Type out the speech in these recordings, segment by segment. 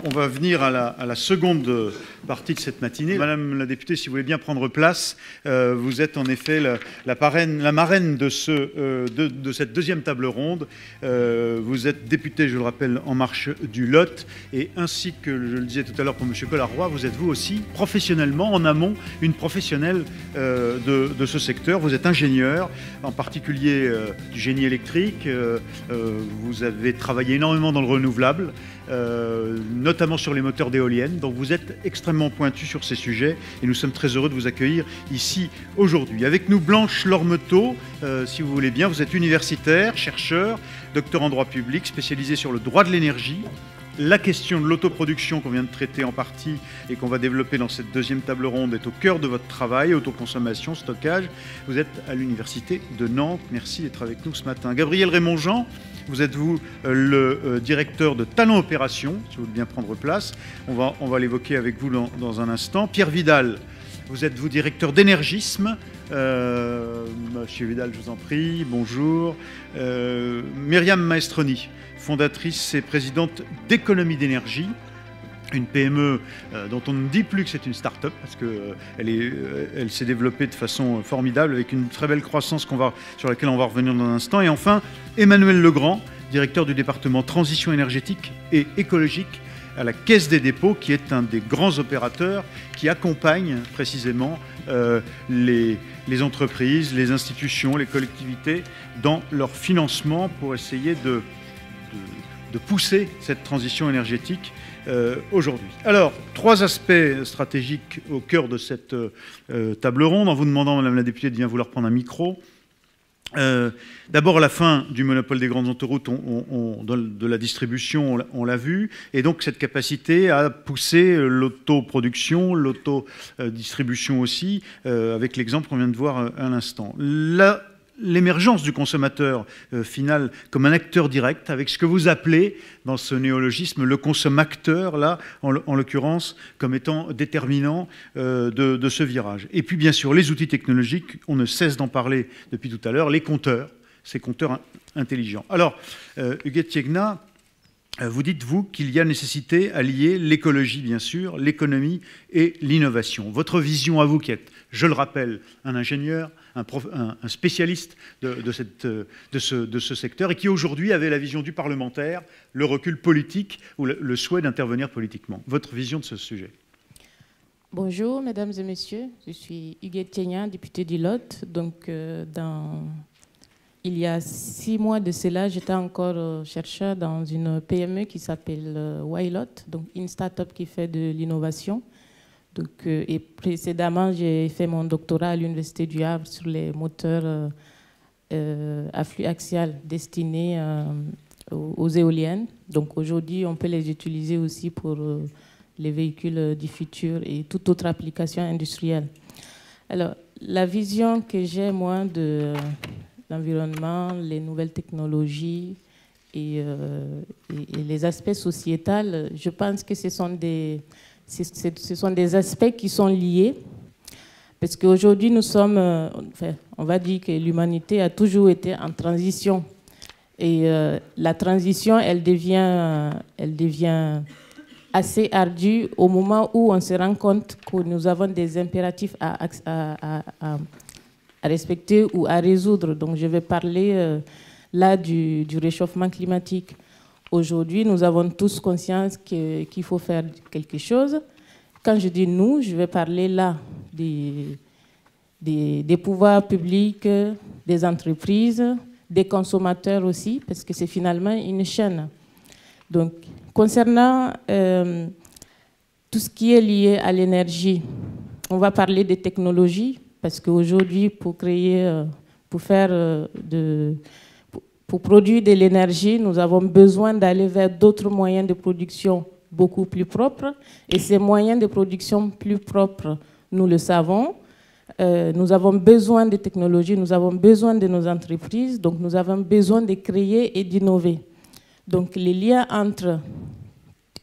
on va venir à la seconde partie de cette matinée. Madame la députée, si vous voulez bien prendre place, vous êtes en effet la marraine de cette deuxième table ronde. Vous êtes députée, je le rappelle, En Marche du Lot, et ainsi que je le disais tout à l'heure pour M. Collarroy, vous êtes vous aussi professionnellement, en amont, une professionnelle de ce secteur. Vous êtes ingénieur, en particulier du génie électrique. Vous avez travaillé énormément dans le renouvelable, notamment sur les moteurs d'éoliennes. Donc vous êtes extrêmement pointu sur ces sujets et nous sommes très heureux de vous accueillir ici aujourd'hui. Avec nous, Blanche Lormetot, si vous voulez bien. Vous êtes universitaire, chercheur, docteur en droit public, spécialisé sur le droit de l'énergie. La question de l'autoproduction qu'on vient de traiter en partie et qu'on va développer dans cette deuxième table ronde est au cœur de votre travail, autoconsommation, stockage. Vous êtes à l'université de Nantes. Merci d'être avec nous ce matin. Gabriel Raymond-Jean, vous êtes vous le directeur de Talent Opération, si vous voulez bien prendre place. On va l'évoquer avec vous dans un instant. Pierre Vidal, vous êtes vous directeur d'énergisme. Monsieur Vidal, je vous en prie, bonjour. Myriam Maestroni, fondatrice et présidente d'Économie d'énergie, une PME dont on ne dit plus que c'est une start-up parce qu'elle s'est développée de façon formidable avec une très belle croissance sur laquelle on va revenir dans un instant. Et enfin, Emmanuel Legrand, directeur du département transition énergétique et écologique à la Caisse des dépôts, qui est un des grands opérateurs qui accompagne précisément les entreprises, les institutions, les collectivités dans leur financement pour essayer de pousser cette transition énergétique aujourd'hui. Alors, 3 aspects stratégiques au cœur de cette table ronde, en vous demandant, Madame la députée, de bien vouloir prendre un micro. D'abord, la fin du monopole des grandes autoroutes de la distribution, on l'a vu, et donc cette capacité à pousser l'autoproduction, l'autodistribution aussi, avec l'exemple qu'on vient de voir à l'instant. L'émergence du consommateur final comme un acteur direct, avec ce que vous appelez, dans ce néologisme, le consommateur, là, en l'occurrence, comme étant déterminant de ce virage. Et puis, bien sûr, les outils technologiques, on ne cesse d'en parler depuis tout à l'heure, les compteurs, ces compteurs intelligents. Alors, Huguette Tiegna, vous dites, vous, qu'il y a nécessité à lier l'écologie, bien sûr, l'économie et l'innovation. Votre vision à vous, qui êtes, je le rappelle, un ingénieur, un spécialiste de ce secteur et qui aujourd'hui avait la vision du parlementaire, le recul politique ou le souhait d'intervenir politiquement. Votre vision de ce sujet. Bonjour, mesdames et messieurs. Je suis Huguette Tiegna, députée du Lot. Donc, il y a 6 mois de cela, j'étais encore chercheur dans une PME qui s'appelle Wailot, donc une start-up qui fait de l'innovation. Donc, et précédemment, j'ai fait mon doctorat à l'Université du Havre sur les moteurs à flux axial destinés aux éoliennes. Donc aujourd'hui, on peut les utiliser aussi pour les véhicules du futur et toute autre application industrielle. Alors, la vision que j'ai, moi, de l'environnement, les nouvelles technologies et les aspects sociétals, je pense que ce sont des aspects qui sont liés, parce qu'aujourd'hui, nous sommes, on va dire que l'humanité a toujours été en transition. Et la transition, elle devient assez ardue au moment où on se rend compte que nous avons des impératifs à respecter ou à résoudre. Donc, je vais parler là du réchauffement climatique. Aujourd'hui, nous avons tous conscience qu'il faut faire quelque chose. Quand je dis nous, je vais parler là des pouvoirs publics, des entreprises, des consommateurs aussi, parce que c'est finalement une chaîne. Donc, concernant tout ce qui est lié à l'énergie, on va parler des technologies, parce qu'aujourd'hui, pour produire de l'énergie, nous avons besoin d'aller vers d'autres moyens de production beaucoup plus propres. Et ces moyens de production plus propres, nous le savons. Nous avons besoin de technologies, nous avons besoin de nos entreprises, donc nous avons besoin de créer et d'innover. Donc les liens entre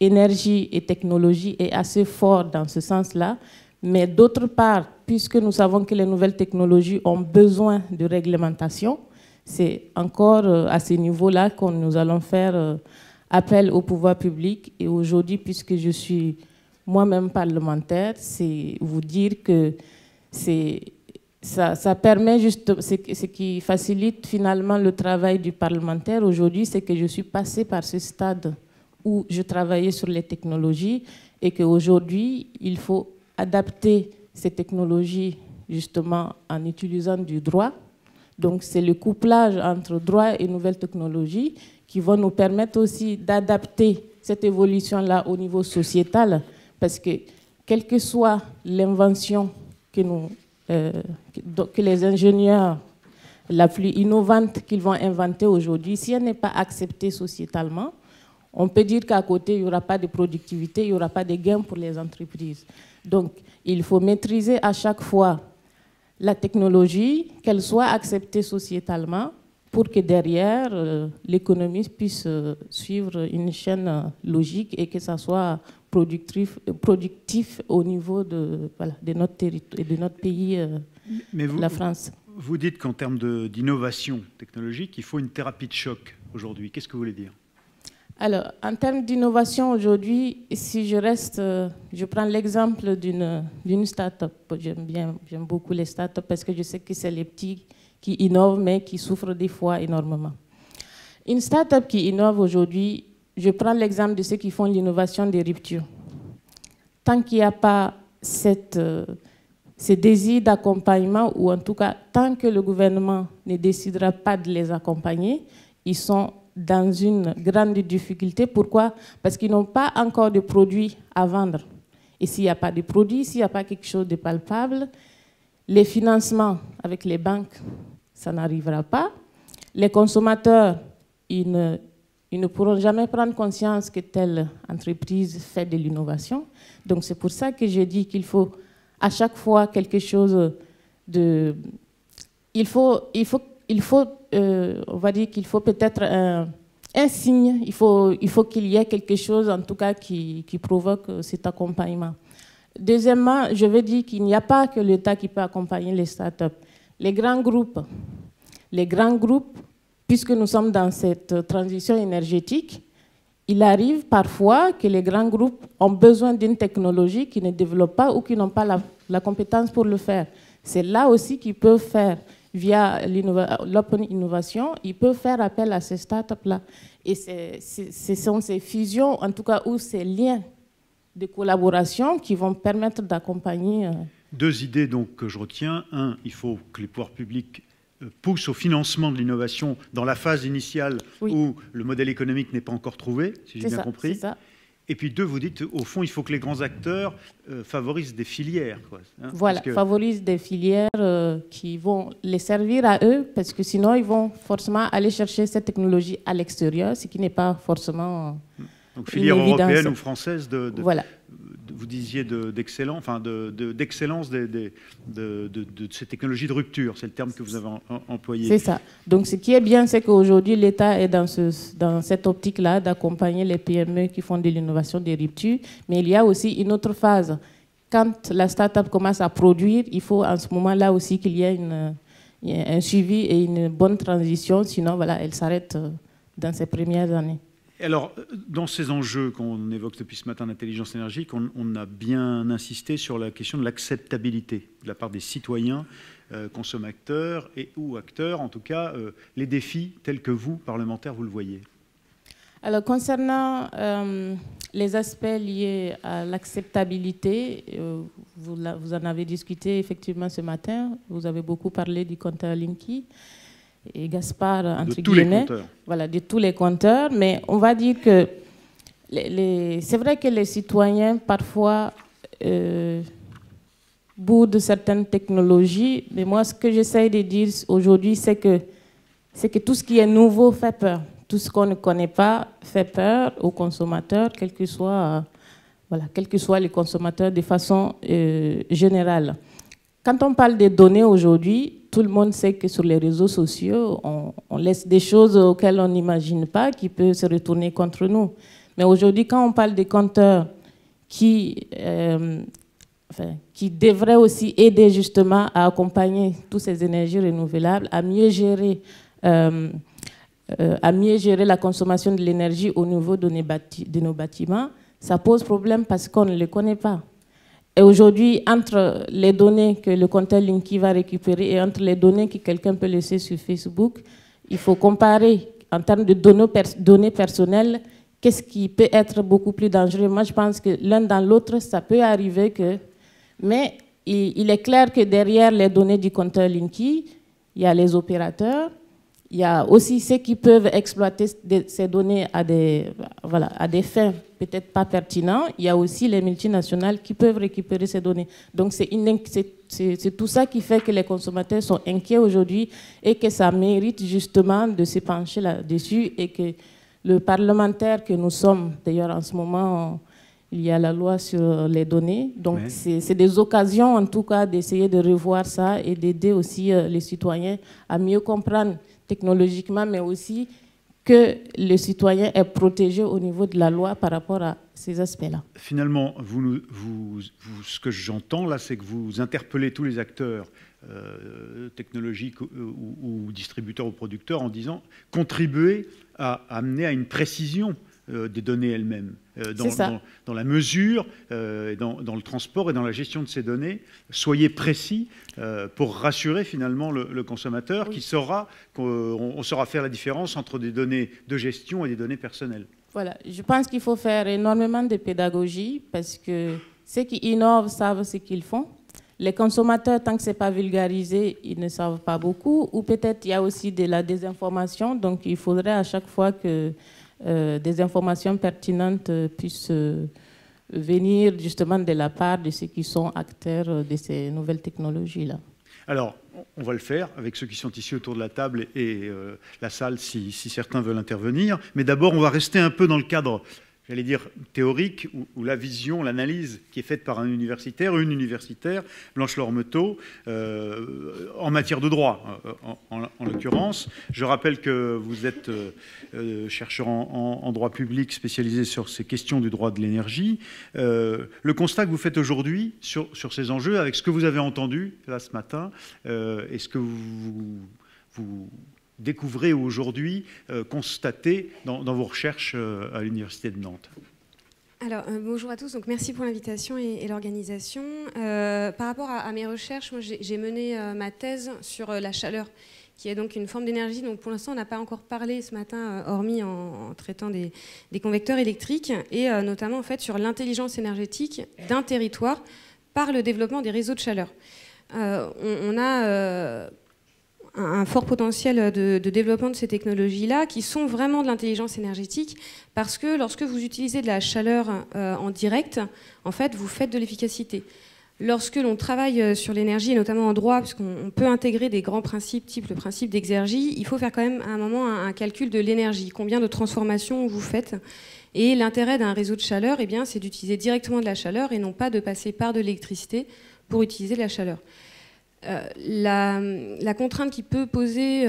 énergie et technologie est assez fort dans ce sens-là. Mais d'autre part, puisque nous savons que les nouvelles technologies ont besoin de réglementation, c'est encore à ce niveau-là que nous allons faire appel au pouvoir public. Et aujourd'hui, puisque je suis moi-même parlementaire, c'est vous dire que ça permet juste, ce qui facilite finalement le travail du parlementaire aujourd'hui, c'est que je suis passée par ce stade où je travaillais sur les technologies et qu'aujourd'hui, il faut adapter ces technologies justement en utilisant du droit. Donc c'est le couplage entre droit et nouvelles technologies qui vont nous permettre aussi d'adapter cette évolution-là au niveau sociétal, parce que quelle que soit l'invention que les ingénieurs la plus innovante qu'ils vont inventer aujourd'hui, si elle n'est pas acceptée sociétalement, on peut dire qu'à côté, il n'y aura pas de productivité, il n'y aura pas de gains pour les entreprises. Donc, il faut maîtriser à chaque fois la technologie, qu'elle soit acceptée sociétalement, pour que derrière, l'économie puisse suivre une chaîne logique et que ça soit productif au niveau de notre territoire et de notre pays, la France. Vous dites qu'en termes d'innovation technologique, il faut une thérapie de choc aujourd'hui. Qu'est-ce que vous voulez dire? Alors, en termes d'innovation aujourd'hui, si je prends l'exemple d'une start-up. J'aime beaucoup les start-up parce que je sais que c'est les petits qui innovent, mais qui souffrent des fois énormément. Une start-up qui innove aujourd'hui, je prends l'exemple de ceux qui font l'innovation des ruptures. Tant qu'il n'y a pas ce désir d'accompagnement, ou en tout cas, tant que le gouvernement ne décidera pas de les accompagner, ils sont dans une grande difficulté. Pourquoi? Parce qu'ils n'ont pas encore de produits à vendre. Et s'il n'y a pas de produits, s'il n'y a pas quelque chose de palpable, les financements avec les banques, ça n'arrivera pas. Les consommateurs, ils ne pourront jamais prendre conscience que telle entreprise fait de l'innovation. Donc c'est pour ça que je dis qu'il faut à chaque fois quelque chose de... on va dire qu'il faut peut-être un signe, il faut qu'il y ait quelque chose en tout cas qui provoque cet accompagnement. Deuxièmement, je veux dire qu'il n'y a pas que l'État qui peut accompagner les startups. Les grands groupes, puisque nous sommes dans cette transition énergétique, il arrive parfois que les grands groupes ont besoin d'une technologie qu'ils ne développent pas ou qui n'ont pas la compétence pour le faire. C'est là aussi qu'ils peuvent faire, via l'open innovation, ils peuvent faire appel à ces startups-là. Et ce sont ces fusions, en tout cas, ou ces liens de collaboration qui vont permettre d'accompagner. Deux idées donc que je retiens. Un, il faut que les pouvoirs publics poussent au financement de l'innovation dans la phase initiale où le modèle économique n'est pas encore trouvé, si j'ai bien compris. C'est ça. Et puis deux, vous dites, au fond, il faut que les grands acteurs favorisent des filières. Quoi, hein, voilà, favorisent des filières qui vont les servir à eux, parce que sinon, ils vont forcément aller chercher cette technologie à l'extérieur, ce qui n'est pas forcément donc filière européenne ou française voilà. Vous disiez d'excellence, enfin d'excellence de ces technologies de rupture, c'est le terme que vous avez employé. C'est ça. Donc ce qui est bien, c'est qu'aujourd'hui l'État est dans cette optique-là d'accompagner les PME qui font de l'innovation des ruptures, mais il y a aussi une autre phase. Quand la start-up commence à produire, il faut en ce moment-là aussi qu'il y ait un suivi et une bonne transition, sinon voilà, elle s'arrête dans ses premières années. Alors, dans ces enjeux qu'on évoque depuis ce matin d'intelligence énergique, on a bien insisté sur la question de l'acceptabilité de la part des citoyens, consommateurs ou acteurs, en tout cas, les défis tels que vous, parlementaires, vous le voyez. Alors, concernant les aspects liés à l'acceptabilité, vous en avez discuté effectivement ce matin, vous avez beaucoup parlé du compteur Linky. Et Gaspard, entre guillemets, voilà, de tous les compteurs, mais on va dire que c'est vrai que les citoyens parfois boudent certaines technologies, mais moi ce que j'essaie de dire aujourd'hui, c'est que tout ce qui est nouveau fait peur, tout ce qu'on ne connaît pas fait peur aux consommateurs, quels que soient les consommateurs de façon générale. Quand on parle des données aujourd'hui, tout le monde sait que sur les réseaux sociaux, on laisse des choses auxquelles on n'imagine pas qui peuvent se retourner contre nous. Mais aujourd'hui, quand on parle des compteurs qui devraient aussi aider justement à accompagner toutes ces énergies renouvelables, à mieux gérer à mieux gérer la consommation de l'énergie au niveau de nos bâtiments, ça pose problème parce qu'on ne les connaît pas. Et aujourd'hui, entre les données que le compteur Linky va récupérer et entre les données que quelqu'un peut laisser sur Facebook, il faut comparer en termes de données personnelles, qu'est-ce qui peut être beaucoup plus dangereux. Moi, je pense que l'un dans l'autre, ça peut arriver que... Mais il est clair que derrière les données du compteur Linky, il y a les opérateurs, il y a aussi ceux qui peuvent exploiter ces données à des fins peut-être pas pertinentes. Il y a aussi les multinationales qui peuvent récupérer ces données. Donc c'est tout ça qui fait que les consommateurs sont inquiets aujourd'hui et que ça mérite justement de se pencher là-dessus et que le parlementaire que nous sommes, d'ailleurs en ce moment, il y a la loi sur les données. Donc c'est des occasions en tout cas d'essayer de revoir ça et d'aider aussi les citoyens à mieux comprendre technologiquement, mais aussi que le citoyen est protégé au niveau de la loi par rapport à ces aspects-là. Finalement, ce que j'entends là, c'est que vous interpellez tous les acteurs technologiques ou distributeurs ou producteurs en disant contribuer à amener à une précision des données elles-mêmes, dans la mesure, dans le transport et dans la gestion de ces données. Soyez précis pour rassurer finalement le consommateur qui saura qu'on saura faire la différence entre des données de gestion et des données personnelles. Voilà, je pense qu'il faut faire énormément de pédagogie parce que ceux qui innovent savent ce qu'ils font. Les consommateurs, tant que ce n'est pas vulgarisé, ils ne savent pas beaucoup. Ou peut-être il y a aussi de la désinformation, donc il faudrait à chaque fois que des informations pertinentes puissent venir justement de la part de ceux qui sont acteurs de ces nouvelles technologies-là. Alors, on va le faire avec ceux qui sont ici autour de la table et la salle si certains veulent intervenir. Mais d'abord, on va rester un peu dans le cadre, j'allais dire, théorique, où la vision, l'analyse qui est faite par une universitaire, Blanche Lormetot, en matière de droit, en l'occurrence. Je rappelle que vous êtes chercheur en droit public spécialisé sur ces questions du droit de l'énergie. Le constat que vous faites aujourd'hui sur ces enjeux, avec ce que vous avez entendu là ce matin, et ce que vous découvrez aujourd'hui, constatez dans vos recherches à l'Université de Nantes? Alors, bonjour à tous, donc merci pour l'invitation et l'organisation. Par rapport à mes recherches, moi j'ai mené ma thèse sur la chaleur, qui est donc une forme d'énergie dont pour l'instant on n'a pas encore parlé ce matin, hormis en traitant des convecteurs électriques, et notamment en fait sur l'intelligence énergétique d'un territoire par le développement des réseaux de chaleur. On a un fort potentiel de développement de ces technologies-là qui sont vraiment de l'intelligence énergétique parce que lorsque vous utilisez de la chaleur en direct, en fait, vous faites de l'efficacité. Lorsque l'on travaille sur l'énergie, et notamment en droit, puisqu'on peut intégrer des grands principes type le principe d'Exergy, il faut faire quand même à un moment un calcul de l'énergie, combien de transformations vous faites. Et l'intérêt d'un réseau de chaleur, eh bien, c'est d'utiliser directement de la chaleur et non pas de passer par de l'électricité pour utiliser de la chaleur. La contrainte qui peut poser,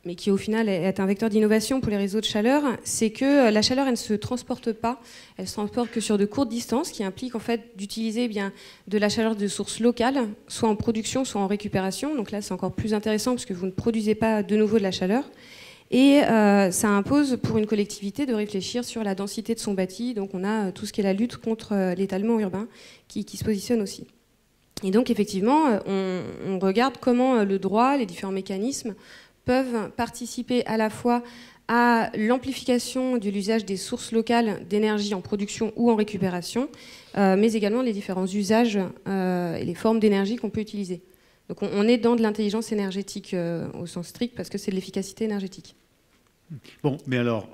mais qui au final est un vecteur d'innovation pour les réseaux de chaleur, c'est que la chaleur, elle ne se transporte pas, elle se transporte que sur de courtes distances, qui implique en fait d'utiliser de la chaleur de source locale, soit en production, soit en récupération. Donc là, c'est encore plus intéressant parce que vous ne produisez pas de nouveau de la chaleur. Et ça impose pour une collectivité de réfléchir sur la densité de son bâti. Donc on a tout ce qui est la lutte contre l'étalement urbain qui se positionne aussi. Et donc effectivement, on regarde comment le droit, les différents mécanismes peuvent participer à la fois à l'amplification de l'usage des sources locales d'énergie en production ou en récupération, mais également les différents usages et les formes d'énergie qu'on peut utiliser. Donc on est dans de l'intelligence énergétique au sens strict parce que c'est de l'efficacité énergétique. Bon, mais alors,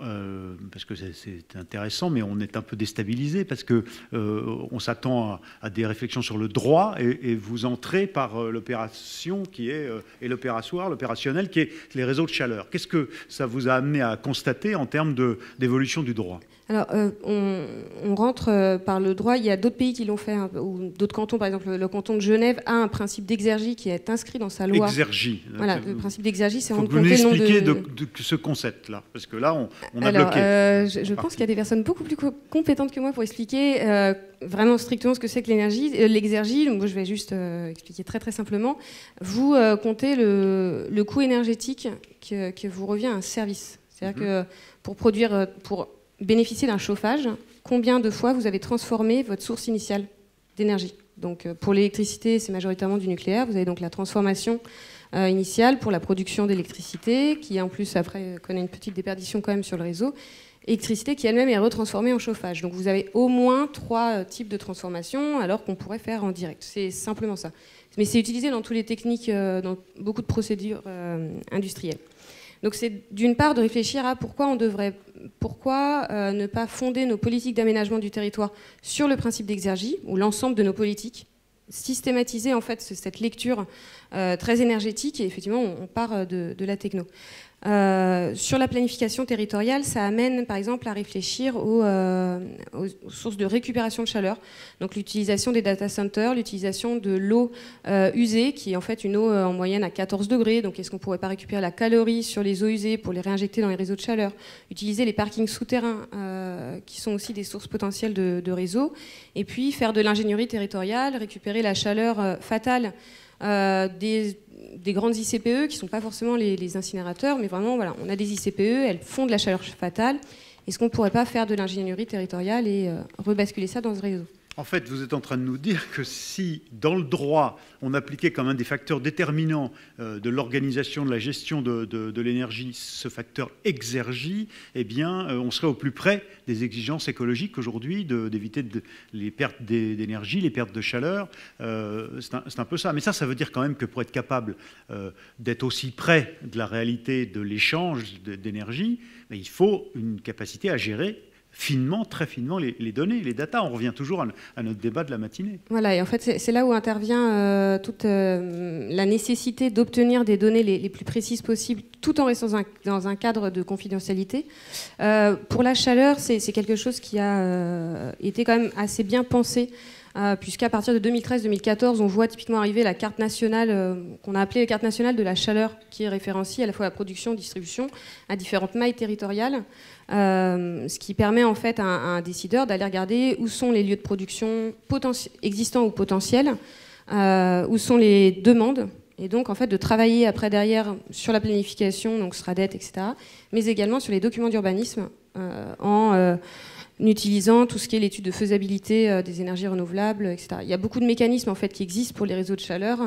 parce que c'est intéressant, mais on est un peu déstabilisé parce que on s'attend à des réflexions sur le droit et vous entrez par l'opération qui est et l'opérationnel qui est les réseaux de chaleur. Qu'est-ce que ça vous a amené à constater en termes d'évolution du droit? Alors, on rentre par le droit. Il y a d'autres pays qui l'ont fait, ou d'autres cantons. Par exemple, le canton de Genève a un principe d'Exergy qui est inscrit dans sa loi. Exergy. Voilà, le principe d'Exergy, c'est rendre compte. Vous nous expliquez de ce concept. là? Parce que là, on a bloqué. Je pense qu'il y a des personnes beaucoup plus compétentes que moi pour expliquer vraiment strictement ce que c'est que l'exergie. Donc, moi, je vais juste expliquer très très simplement. Vous comptez le coût énergétique que vous revient à un service. C'est-à-dire que pour bénéficier d'un chauffage, combien de fois vous avez transformé votre source initiale d'énergie? Donc, pour l'électricité, c'est majoritairement du nucléaire. Vous avez donc la transformation initiale pour la production d'électricité, qui en plus après connaît une petite déperdition quand même sur le réseau. Électricité qui elle-même est retransformée en chauffage. Donc vous avez au moins 3 types de transformation, alors qu'on pourrait faire en direct. C'est simplement ça. Mais c'est utilisé dans toutes les techniques, dans beaucoup de procédures industrielles. Donc c'est d'une part de réfléchir à pourquoi ne pas fonder nos politiques d'aménagement du territoire sur le principe d'exergie, ou l'ensemble de nos politiques, systématiser en fait cette lecture très énergétique, et effectivement on part de la techno. Sur la planification territoriale, ça amène par exemple à réfléchir aux sources de récupération de chaleur, donc l'utilisation des data centers, l'utilisation de l'eau usée, qui est en fait une eau en moyenne à 14 degrés, donc est-ce qu'on ne pourrait pas récupérer la calorie sur les eaux usées pour les réinjecter dans les réseaux de chaleur, utiliser les parkings souterrains qui sont aussi des sources potentielles de réseau, et puis faire de l'ingénierie territoriale, récupérer la chaleur fatale des grandes ICPE qui ne sont pas forcément les incinérateurs, mais vraiment, voilà, on a des ICPE, elles font de la chaleur fatale. Est-ce qu'on ne pourrait pas faire de l'ingénierie territoriale et rebasculer ça dans ce réseau? En fait, vous êtes en train de nous dire que si, dans le droit, on appliquait comme un des facteurs déterminants de l'organisation de la gestion de l'énergie ce facteur exergie, eh bien, on serait au plus près des exigences écologiques aujourd'hui, d'éviter les pertes d'énergie, les pertes de chaleur. C'est un peu ça. Mais ça veut dire quand même que pour être capable d'être aussi près de la réalité de l'échange d'énergie, il faut une capacité à gérer finement, très finement, les données, les datas. On revient toujours à notre débat de la matinée. Voilà, et en fait, c'est là où intervient toute la nécessité d'obtenir des données les plus précises possibles, tout en restant dans un cadre de confidentialité. Pour la chaleur, c'est quelque chose qui a été quand même assez bien pensé, puisqu'à partir de 2013-2014, on voit typiquement arriver la carte nationale, qu'on a appelée la carte nationale de la chaleur, qui référencie à la fois la production, distribution, à différentes mailles territoriales, ce qui permet en fait à un décideur d'aller regarder où sont les lieux de production existants ou potentiels, où sont les demandes, et donc en fait de travailler après derrière sur la planification, donc SRADET, etc., mais également sur les documents d'urbanisme en utilisant tout ce qui est l'étude de faisabilité des énergies renouvelables, etc. Il y a beaucoup de mécanismes en fait qui existent pour les réseaux de chaleur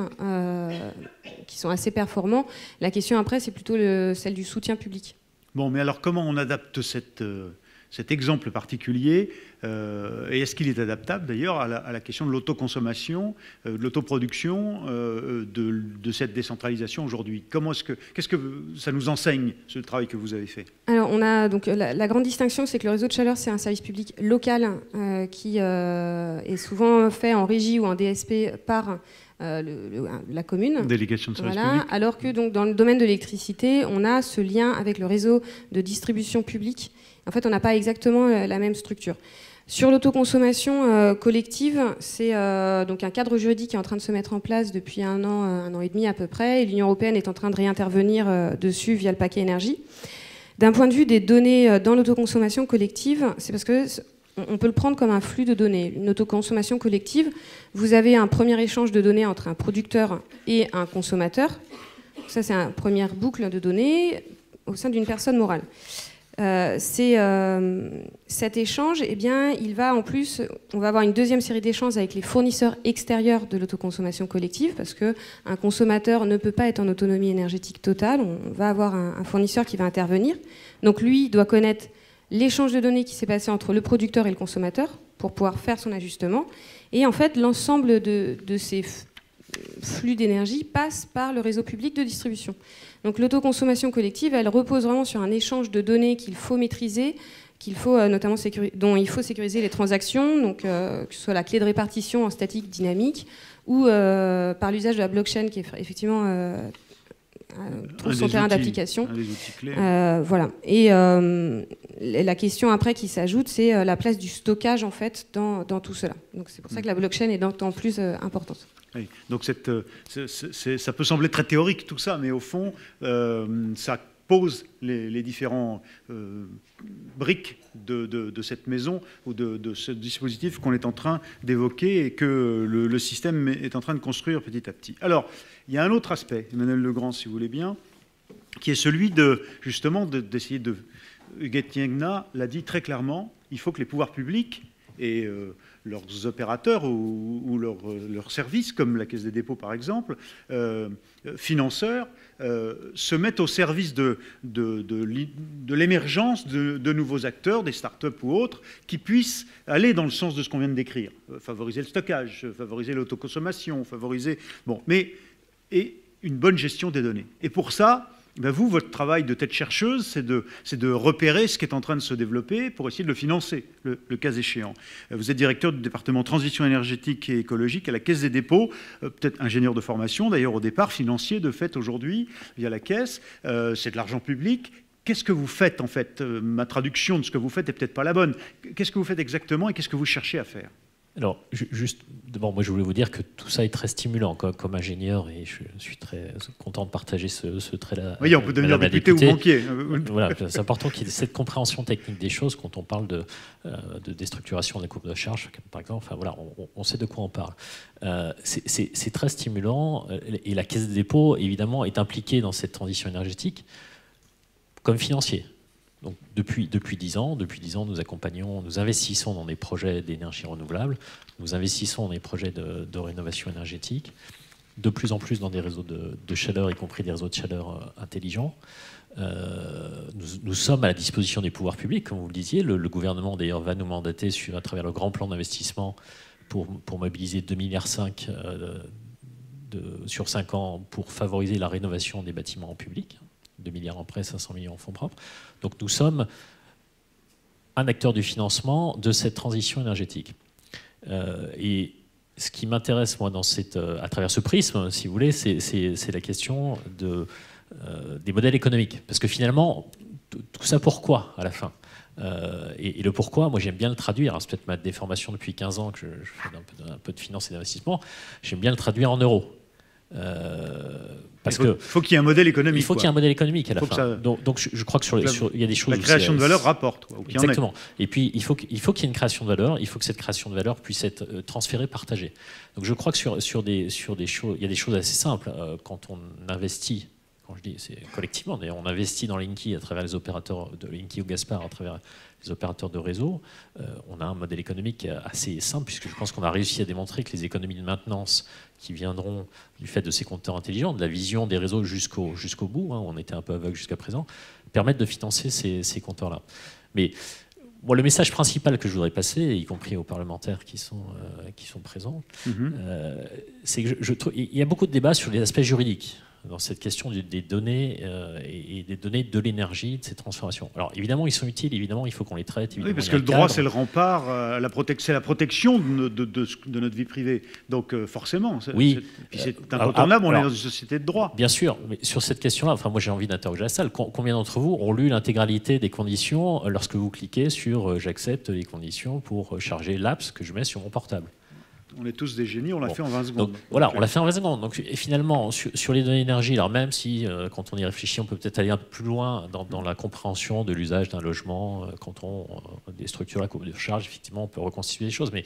qui sont assez performants. La question après, c'est plutôt celle du soutien public. Bon, mais alors comment on adapte cet exemple particulier et est-ce qu'il est adaptable d'ailleurs à la question de l'autoconsommation, de l'autoproduction, de cette décentralisation aujourd'hui? Qu'est-ce que ça nous enseigne, ce travail que vous avez fait? Alors, on a donc la grande distinction, c'est que le réseau de chaleur, c'est un service public local qui est souvent fait en régie ou en DSP par la commune. Délégation de service public. Alors que donc, dans le domaine de l'électricité, on a ce lien avec le réseau de distribution publique. En fait, on n'a pas exactement la même structure. Sur l'autoconsommation collective, c'est donc un cadre juridique qui est en train de se mettre en place depuis un an et demi à peu près, et l'Union européenne est en train de réintervenir dessus via le paquet énergie. D'un point de vue des données dans l'autoconsommation collective, c'est parce que on peut le prendre comme un flux de données. Une autoconsommation collective, vous avez un premier échange de données entre un producteur et un consommateur. Ça, c'est une première boucle de données au sein d'une personne morale. Cet échange, eh bien, il va en plus, on va avoir une deuxième série d'échanges avec les fournisseurs extérieurs de l'autoconsommation collective, parce qu'un consommateur ne peut pas être en autonomie énergétique totale. On va avoir un fournisseur qui va intervenir. Donc lui doit connaître l'échange de données qui s'est passé entre le producteur et le consommateur pour pouvoir faire son ajustement. Et en fait, l'ensemble de ces flux d'énergie passe par le réseau public de distribution. Donc l'autoconsommation collective, elle repose vraiment sur un échange de données qu'il faut maîtriser, notamment dont il faut sécuriser les transactions, donc que ce soit la clé de répartition en statique dynamique ou par l'usage de la blockchain qui est effectivement trouve son terrain d'application. Voilà. Et la question après qui s'ajoute, c'est la place du stockage en fait dans tout cela. Donc c'est pour ça que la blockchain est d'autant plus importante. Oui. Donc ça peut sembler très théorique tout ça, mais au fond, ça pose les différents briques de cette maison ou de ce dispositif qu'on est en train d'évoquer et que le système est en train de construire petit à petit. Alors, il y a un autre aspect, Emmanuel Legrand, si vous voulez bien, qui est celui justement d'essayer de... Huguette Niengna l'a dit très clairement, il faut que les pouvoirs publics et leurs opérateurs ou leurs services, comme la Caisse des dépôts par exemple, financeurs, se mettent au service de l'émergence de nouveaux acteurs, des start-up ou autres, qui puissent aller dans le sens de ce qu'on vient de décrire. Favoriser le stockage, favoriser l'autoconsommation, favoriser... Bon, et une bonne gestion des données. Et pour ça... Ben vous, votre travail de tête chercheuse, c'est de repérer ce qui est en train de se développer pour essayer de le financer, le cas échéant. Vous êtes directeur du département transition énergétique et écologique à la Caisse des dépôts, peut-être ingénieur de formation, d'ailleurs au départ, financier de fait aujourd'hui, via la Caisse. C'est de l'argent public. Qu'est-ce que vous faites en fait? Ma traduction de ce que vous faites n'est peut-être pas la bonne. Qu'est-ce que vous faites exactement et qu'est-ce que vous cherchez à faire? Alors, juste, d'abord, moi je voulais vous dire que tout ça est très stimulant comme ingénieur et je suis très content de partager ce trait-là. Oui, on peut devenir député ou banquier. Voilà, c'est important qu'il y ait cette compréhension technique des choses quand on parle de déstructuration des courbes de charge, par exemple. Enfin voilà, on sait de quoi on parle. C'est très stimulant et la Caisse des dépôts, évidemment, est impliquée dans cette transition énergétique comme financier. Donc, depuis 10 ans, nous accompagnons, nous investissons dans des projets d'énergie renouvelable, nous investissons dans des projets de rénovation énergétique, de plus en plus dans des réseaux de chaleur, y compris des réseaux de chaleur intelligents. Nous sommes à la disposition des pouvoirs publics, comme vous le disiez. Le gouvernement, d'ailleurs, va nous mandater à travers le grand plan d'investissement pour mobiliser 2,5 milliards sur 5 ans pour favoriser la rénovation des bâtiments publics. 2 milliards en prêt, 500 millions en fonds propres. Donc nous sommes un acteur du financement de cette transition énergétique. Et ce qui m'intéresse, moi, à travers ce prisme, si vous voulez, c'est la question des modèles économiques. Parce que finalement, tout ça pourquoi, à la fin? Et le pourquoi, moi j'aime bien le traduire. C'est peut-être ma déformation depuis 15 ans que je fais un peu de finance et d'investissement. J'aime bien le traduire en euros. Parce qu'il faut qu'il y ait un modèle économique. Il faut qu'il y ait un modèle économique à la fin. Donc je crois que il y a des choses. La création de valeur rapporte. Exactement. Et puis il faut qu'il y ait une création de valeur. Il faut que cette création de valeur puisse être transférée, partagée. Donc je crois que sur des choses, il y a des choses assez simples quand on investit. Quand je dis, c'est collectivement. D'ailleurs, on investit dans Linky à travers les opérateurs de Linky ou Gaspard, à travers les opérateurs de réseau. On a un modèle économique assez simple, puisque je pense qu'on a réussi à démontrer que les économies de maintenance qui viendront du fait de ces compteurs intelligents, de la vision des réseaux jusqu'au bout, hein, on était un peu aveugle jusqu'à présent, permettent de financer ces compteurs-là. Mais le message principal que je voudrais passer, y compris aux parlementaires qui sont présents, c'est que il y a beaucoup de débats sur les aspects juridiques dans cette question des données et des données de l'énergie, de ces transformations. Alors évidemment, ils sont utiles, évidemment, il faut qu'on les traite. Oui, parce que le droit, c'est le rempart, c'est la protection de notre vie privée. Donc forcément, c'est incontournable, on est dans une société de droit. Bien sûr, mais sur cette question-là, moi j'ai envie d'interroger la salle. Combien d'entre vous ont lu l'intégralité des conditions lorsque vous cliquez sur « j'accepte les conditions pour charger l'apps que je mets sur mon portable ». On est tous des génies, on l'a fait en 20 secondes. Donc, voilà, on l'a fait en 20 secondes. Donc, et finalement, sur les données d'énergie, alors même si, quand on y réfléchit, on peut peut-être aller un peu plus loin dans la compréhension de l'usage d'un logement, quand on déstructure la courbe de charge, effectivement, on peut reconstituer les choses. Mais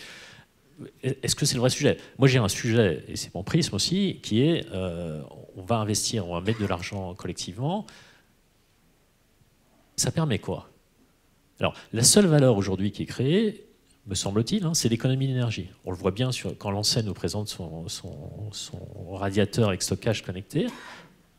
est-ce que c'est le vrai sujet? Moi, j'ai un sujet, et c'est mon prisme aussi, qui est on va investir, on va mettre de l'argent collectivement. Ça permet quoi? Alors, la seule valeur aujourd'hui qui est créée, me semble-t-il, c'est l'économie d'énergie. On le voit bien quand l'enseigne nous présente son radiateur avec stockage connecté.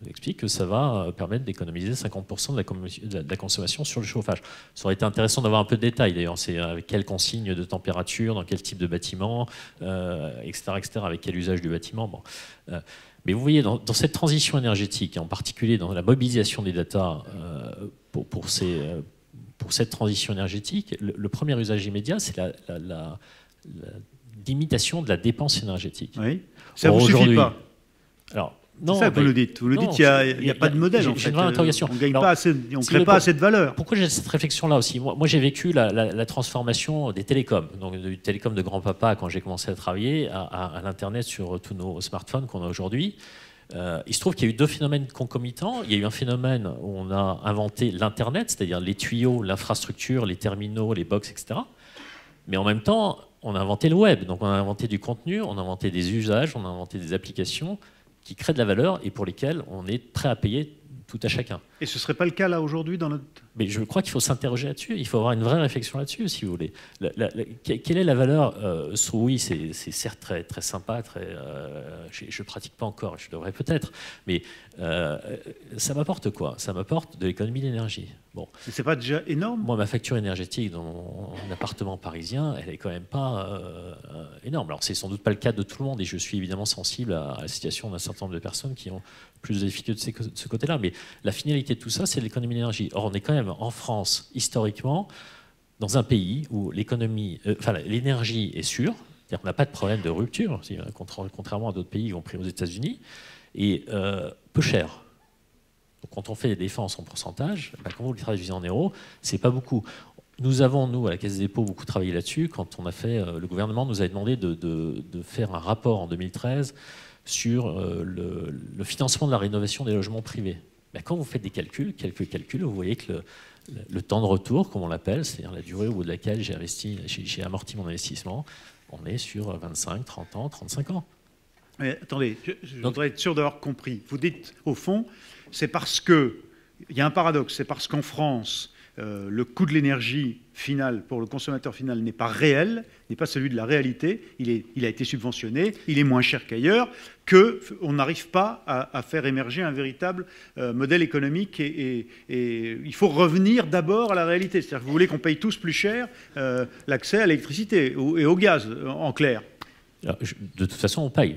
On explique que ça va permettre d'économiser 50% de la consommation sur le chauffage. Ça aurait été intéressant d'avoir un peu de détails, d'ailleurs. C'est avec quelle consigne de température, dans quel type de bâtiment, etc., avec quel usage du bâtiment. Bon. Mais vous voyez, dans cette transition énergétique, et en particulier dans la mobilisation des datas pour cette transition énergétique, le premier usage immédiat, c'est la limitation de la dépense énergétique. Oui. Ça ne vous suffit pas. Alors, non, c'est ça que vous le dites. Vous le dites, il n'y a pas de modèle. J'ai une vraie interrogation. On ne crée pas assez de valeur. Pourquoi j'ai cette réflexion-là aussi? Moi, j'ai vécu la transformation des télécoms, donc du télécom de grand-papa quand j'ai commencé à travailler, à l'Internet sur tous nos smartphones qu'on a aujourd'hui. Il se trouve qu'il y a eu deux phénomènes concomitants. Il y a eu un phénomène où on a inventé l'Internet, c'est-à-dire les tuyaux, l'infrastructure, les terminaux, les box, etc. Mais en même temps, on a inventé le web. Donc on a inventé du contenu, on a inventé des usages, on a inventé des applications qui créent de la valeur et pour lesquelles on est prêt à payer tout à chacun. Et ce ne serait pas le cas là aujourd'hui dans notre... Mais je crois qu'il faut s'interroger là-dessus, il faut avoir une vraie réflexion là-dessus, si vous voulez. Quelle est la valeur oui, c'est certes très, très sympa, je ne pratique pas encore, je devrais peut-être, mais ça m'apporte quoi? Ça m'apporte de l'économie d'énergie. Bon. Mais c'est pas déjà énorme? Moi, ma facture énergétique dans mon appartement parisien, elle est quand même pas énorme. Alors, c'est sans doute pas le cas de tout le monde, et je suis évidemment sensible à la situation d'un certain nombre de personnes qui ont plus de difficultés de ce côté-là. Mais la finalité de tout ça, c'est l'économie d'énergie. Or, on est quand même en France, historiquement, dans un pays où l'énergie est sûre, c'est-à-dire qu'on n'a pas de problème de rupture, contrairement à d'autres pays qui ont pris aux États-Unis, et peu cher. Donc, quand on fait des défenses en pourcentage, quand vous le traduisez en euros, c'est pas beaucoup. Nous avons, nous, à la Caisse des dépôts, beaucoup travaillé là-dessus. Quand on a fait, le gouvernement nous avait demandé de faire un rapport en 2013 sur le financement de la rénovation des logements privés. Quand vous faites des calculs, quelques calculs, vous voyez que le temps de retour, comme on l'appelle, c'est-à-dire la durée au bout de laquelle j'ai amorti mon investissement, on est sur 25, 30 ans, 35 ans. Mais attendez, je voudrais être sûr d'avoir compris. Vous dites, au fond, c'est parce que, il y a un paradoxe, c'est parce qu'en France, le coût de l'énergie finale pour le consommateur final n'est pas réel, n'est pas celui de la réalité, il a été subventionné, il est moins cher qu'ailleurs, qu'on n'arrive pas à faire émerger un véritable modèle économique et il faut revenir d'abord à la réalité. C'est-à-dire que vous voulez qu'on paye tous plus cher l'accès à l'électricité et au gaz, en clair. Alors, de toute façon, on paye.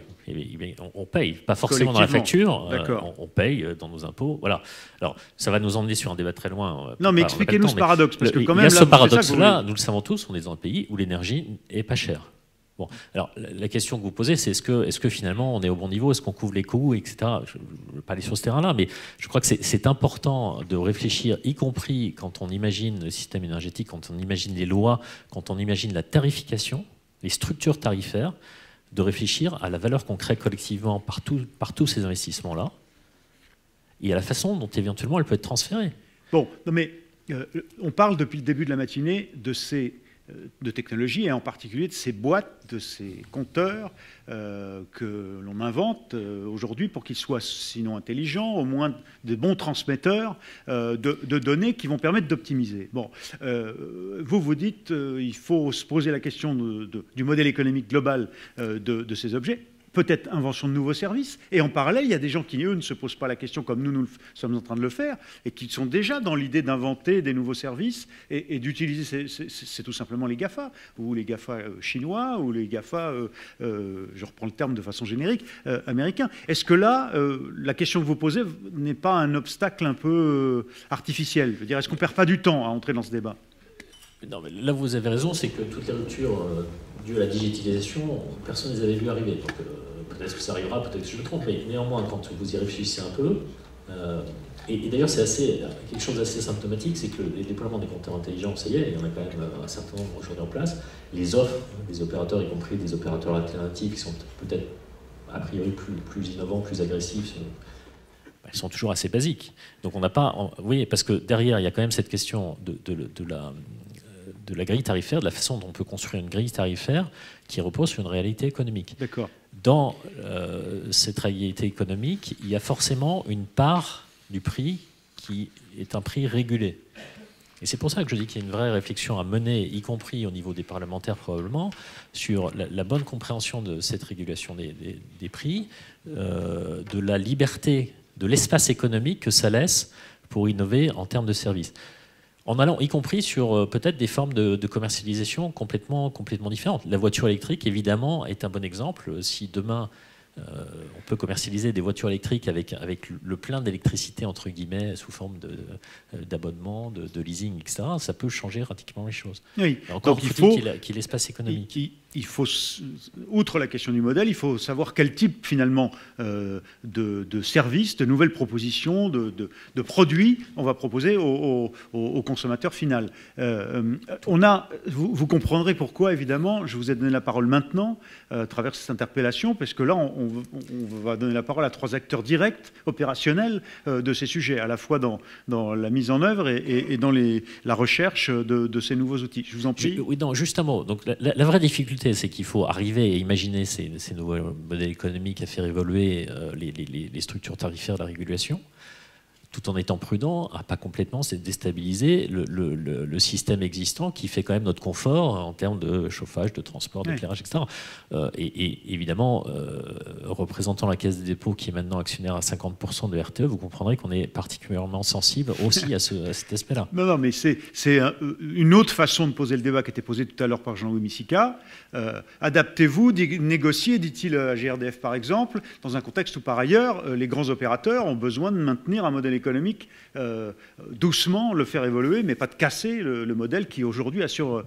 On paye, pas forcément dans la facture, on paye dans nos impôts. Voilà. Alors, ça va nous emmener sur un débat très loin. Non, mais expliquez-nous ce paradoxe. Parce que quand même, il y a ce paradoxe-là, nous le savons tous, on est dans un pays où l'énergie est pas chère. Bon, alors, la question que vous posez, c'est est-ce que finalement on est au bon niveau, est-ce qu'on couvre les coûts, etc. Je ne veux pas aller sur ce terrain-là, mais je crois que c'est important de réfléchir, y compris quand on imagine le système énergétique, quand on imagine les lois, quand on imagine la tarification, les structures tarifaires, de réfléchir à la valeur qu'on crée collectivement par tous ces investissements-là et à la façon dont éventuellement elle peut être transférée. Bon, non mais on parle depuis le début de la matinée de technologies et en particulier de ces boîtes, de ces compteurs que l'on invente aujourd'hui pour qu'ils soient sinon intelligents, au moins des bons transmetteurs de données qui vont permettre d'optimiser. Bon, vous dites il faut se poser la question du modèle économique global de ces objets. Peut-être invention de nouveaux services. Et en parallèle, il y a des gens qui, eux, ne se posent pas la question comme nous sommes en train de le faire et qui sont déjà dans l'idée d'inventer des nouveaux services et d'utiliser, c'est tout simplement les GAFA, ou les GAFA chinois, ou les GAFA, je reprends le terme de façon générique, américains. Est-ce que là, la question que vous posez n'est pas un obstacle un peu artificiel? Je veux dire, est-ce qu'on ne perd pas du temps à entrer dans ce débat? Non, mais là, vous avez raison, c'est que toutes les ruptures dues à la digitalisation, personne ne les avait vues arriver. Donc, peut-être que ça arrivera, peut-être que je me trompe, mais néanmoins, quand vous y réfléchissez un peu, et d'ailleurs, c'est quelque chose d'assez symptomatique, c'est que le déploiement des compteurs intelligents, ça y est, il y en a quand même un certain nombre aujourd'hui en place. Les offres des opérateurs, y compris des opérateurs alternatifs, qui sont peut-être a priori plus innovants, plus agressifs, elles sont toujours assez basiques. Donc on n'a pas... Oui, parce que derrière, il y a quand même cette question de la grille tarifaire, de la façon dont on peut construire une grille tarifaire qui repose sur une réalité économique. D'accord. Dans cette réalité économique, il y a forcément une part du prix qui est un prix régulé. Et c'est pour ça que je dis qu'il y a une vraie réflexion à mener, y compris au niveau des parlementaires probablement, sur la bonne compréhension de cette régulation des prix, de la liberté, de l'espace économique que ça laisse pour innover en termes de services. En allant, y compris sur peut-être des formes de commercialisation complètement différentes. La voiture électrique, évidemment, est un bon exemple. Si demain, on peut commercialiser des voitures électriques avec le plein d'électricité, entre guillemets, sous forme d'abonnement, de leasing, etc., ça peut changer radicalement les choses. Oui. Encore faut-il qu'il y ait l'espace économique. il faut, outre la question du modèle, il faut savoir quel type finalement de services, de nouvelles propositions, de produits on va proposer au consommateur final. Vous comprendrez pourquoi, évidemment, je vous ai donné la parole maintenant à travers cette interpellation, parce que là, on va donner la parole à 3 acteurs directs, opérationnels de ces sujets, à la fois dans la mise en œuvre et dans la recherche de ces nouveaux outils. Je vous en prie. Oui, non, juste un mot. Donc, la vraie difficulté, c'est qu'il faut arriver à imaginer ces nouveaux modèles économiques, à faire évoluer les structures tarifaires de la régulation, tout en étant prudent, à pas complètement déstabiliser le système existant qui fait quand même notre confort en termes de chauffage, de transport, d'éclairage, etc. Et évidemment, représentant la Caisse des dépôts qui est maintenant actionnaire à 50% de RTE, vous comprendrez qu'on est particulièrement sensible aussi à cet aspect-là. Non, mais c'est une autre façon de poser le débat qui était posé tout à l'heure par Jean-Louis Missica. Adaptez-vous, négociez, dit-il à GRDF par exemple, dans un contexte où par ailleurs les grands opérateurs ont besoin de maintenir un modèle économique, doucement le faire évoluer, mais pas de casser le modèle qui aujourd'hui assure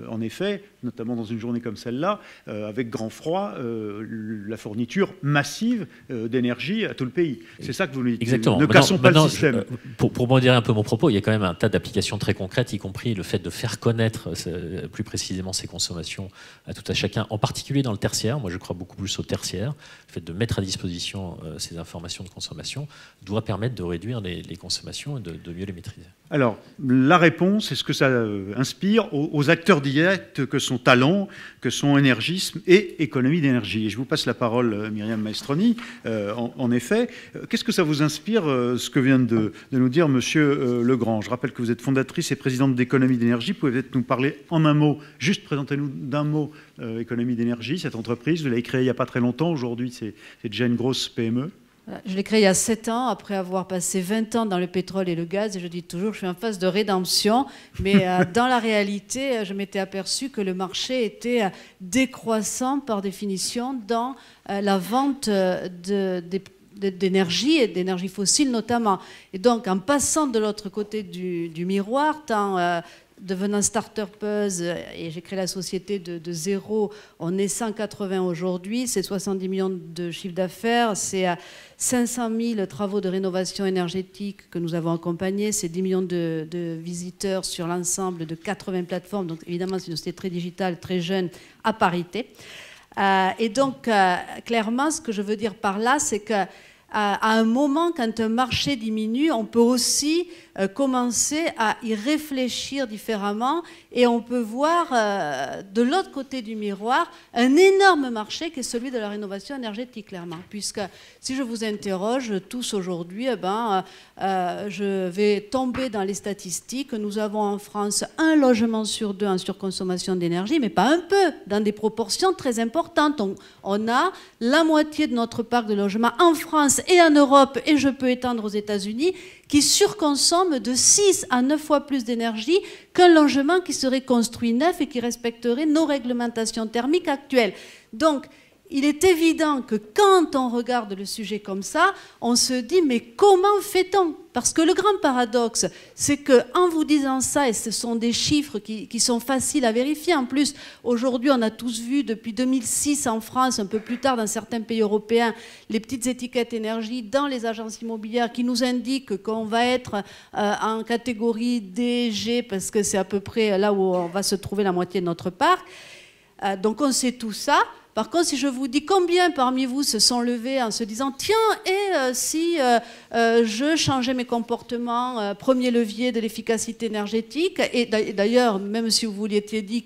en effet, notamment dans une journée comme celle-là, avec grand froid, la fourniture massive d'énergie à tout le pays. C'est ça que vous nous dites. Exactement. Ne cassons pas le système. Pour modérer un peu mon propos, il y a quand même un tas d'applications très concrètes, y compris le fait de faire connaître plus précisément ses consommations à tout à chacun, en particulier dans le tertiaire. Moi, je crois beaucoup plus au tertiaire. Le fait de mettre à disposition ces informations de consommation doit permettre de réduire les consommations et de mieux les maîtriser. Alors, la réponse, est ce que ça inspire aux acteurs directs que sont Talon, que sont Énergisme et Économie d'énergie. Et je vous passe la parole, Myriam Maestroni. En effet, qu'est-ce que ça vous inspire, ce que vient de nous dire Monsieur Legrand? Je rappelle que vous êtes fondatrice et présidente d'Économie d'énergie. Vous pouvez peut-être nous parler en un mot, juste présentez-nous d'un mot Économie d'énergie, cette entreprise. Vous l'avez créée il n'y a pas très longtemps. Aujourd'hui, c'est déjà une grosse PME. Je l'ai créé il y a 7 ans, après avoir passé 20 ans dans le pétrole et le gaz. Et je dis toujours, je suis en phase de rédemption. Mais dans la réalité, je m'étais aperçu que le marché était décroissant par définition dans la vente d'énergie et d'énergie fossile notamment. Et donc, en passant de l'autre côté du miroir, devenant start-upeuse, et j'ai créé la société de zéro, on est 180 aujourd'hui, c'est 70 millions de chiffre d'affaires, c'est 500 000 travaux de rénovation énergétique que nous avons accompagnés, c'est 10 millions de visiteurs sur l'ensemble de 80 plateformes, donc évidemment c'est une société très digitale, très jeune, à parité. Et donc, clairement, ce que je veux dire par là, c'est que à un moment, quand un marché diminue, on peut aussi commencer à y réfléchir différemment et on peut voir de l'autre côté du miroir un énorme marché qui est celui de la rénovation énergétique, clairement. Puisque si je vous interroge tous aujourd'hui, je vais tomber dans les statistiques. Nous avons en France 1 logement sur 2 en surconsommation d'énergie, mais pas un peu, dans des proportions très importantes. On a la moitié de notre parc de logements en France et en Europe, et je peux étendre aux États-Unis, qui surconsomment de 6 à 9 fois plus d'énergie qu'un logement qui serait construit neuf et qui respecterait nos réglementations thermiques actuelles. Donc, il est évident que quand on regarde le sujet comme ça, on se dit mais comment fait-on? Parce que le grand paradoxe, c'est qu'en vous disant ça, et ce sont des chiffres qui sont faciles à vérifier, en plus, aujourd'hui, on a tous vu depuis 2006 en France, un peu plus tard dans certains pays européens, les petites étiquettes énergie dans les agences immobilières qui nous indiquent qu'on va être en catégorie D, G, parce que c'est à peu près là où on va se trouver la moitié de notre parc. Donc on sait tout ça. Par contre, si je vous dis combien parmi vous se sont levés en se disant « Tiens, si je changeais mes comportements, premier levier de l'efficacité énergétique » et d'ailleurs, même si vous l'étiez dit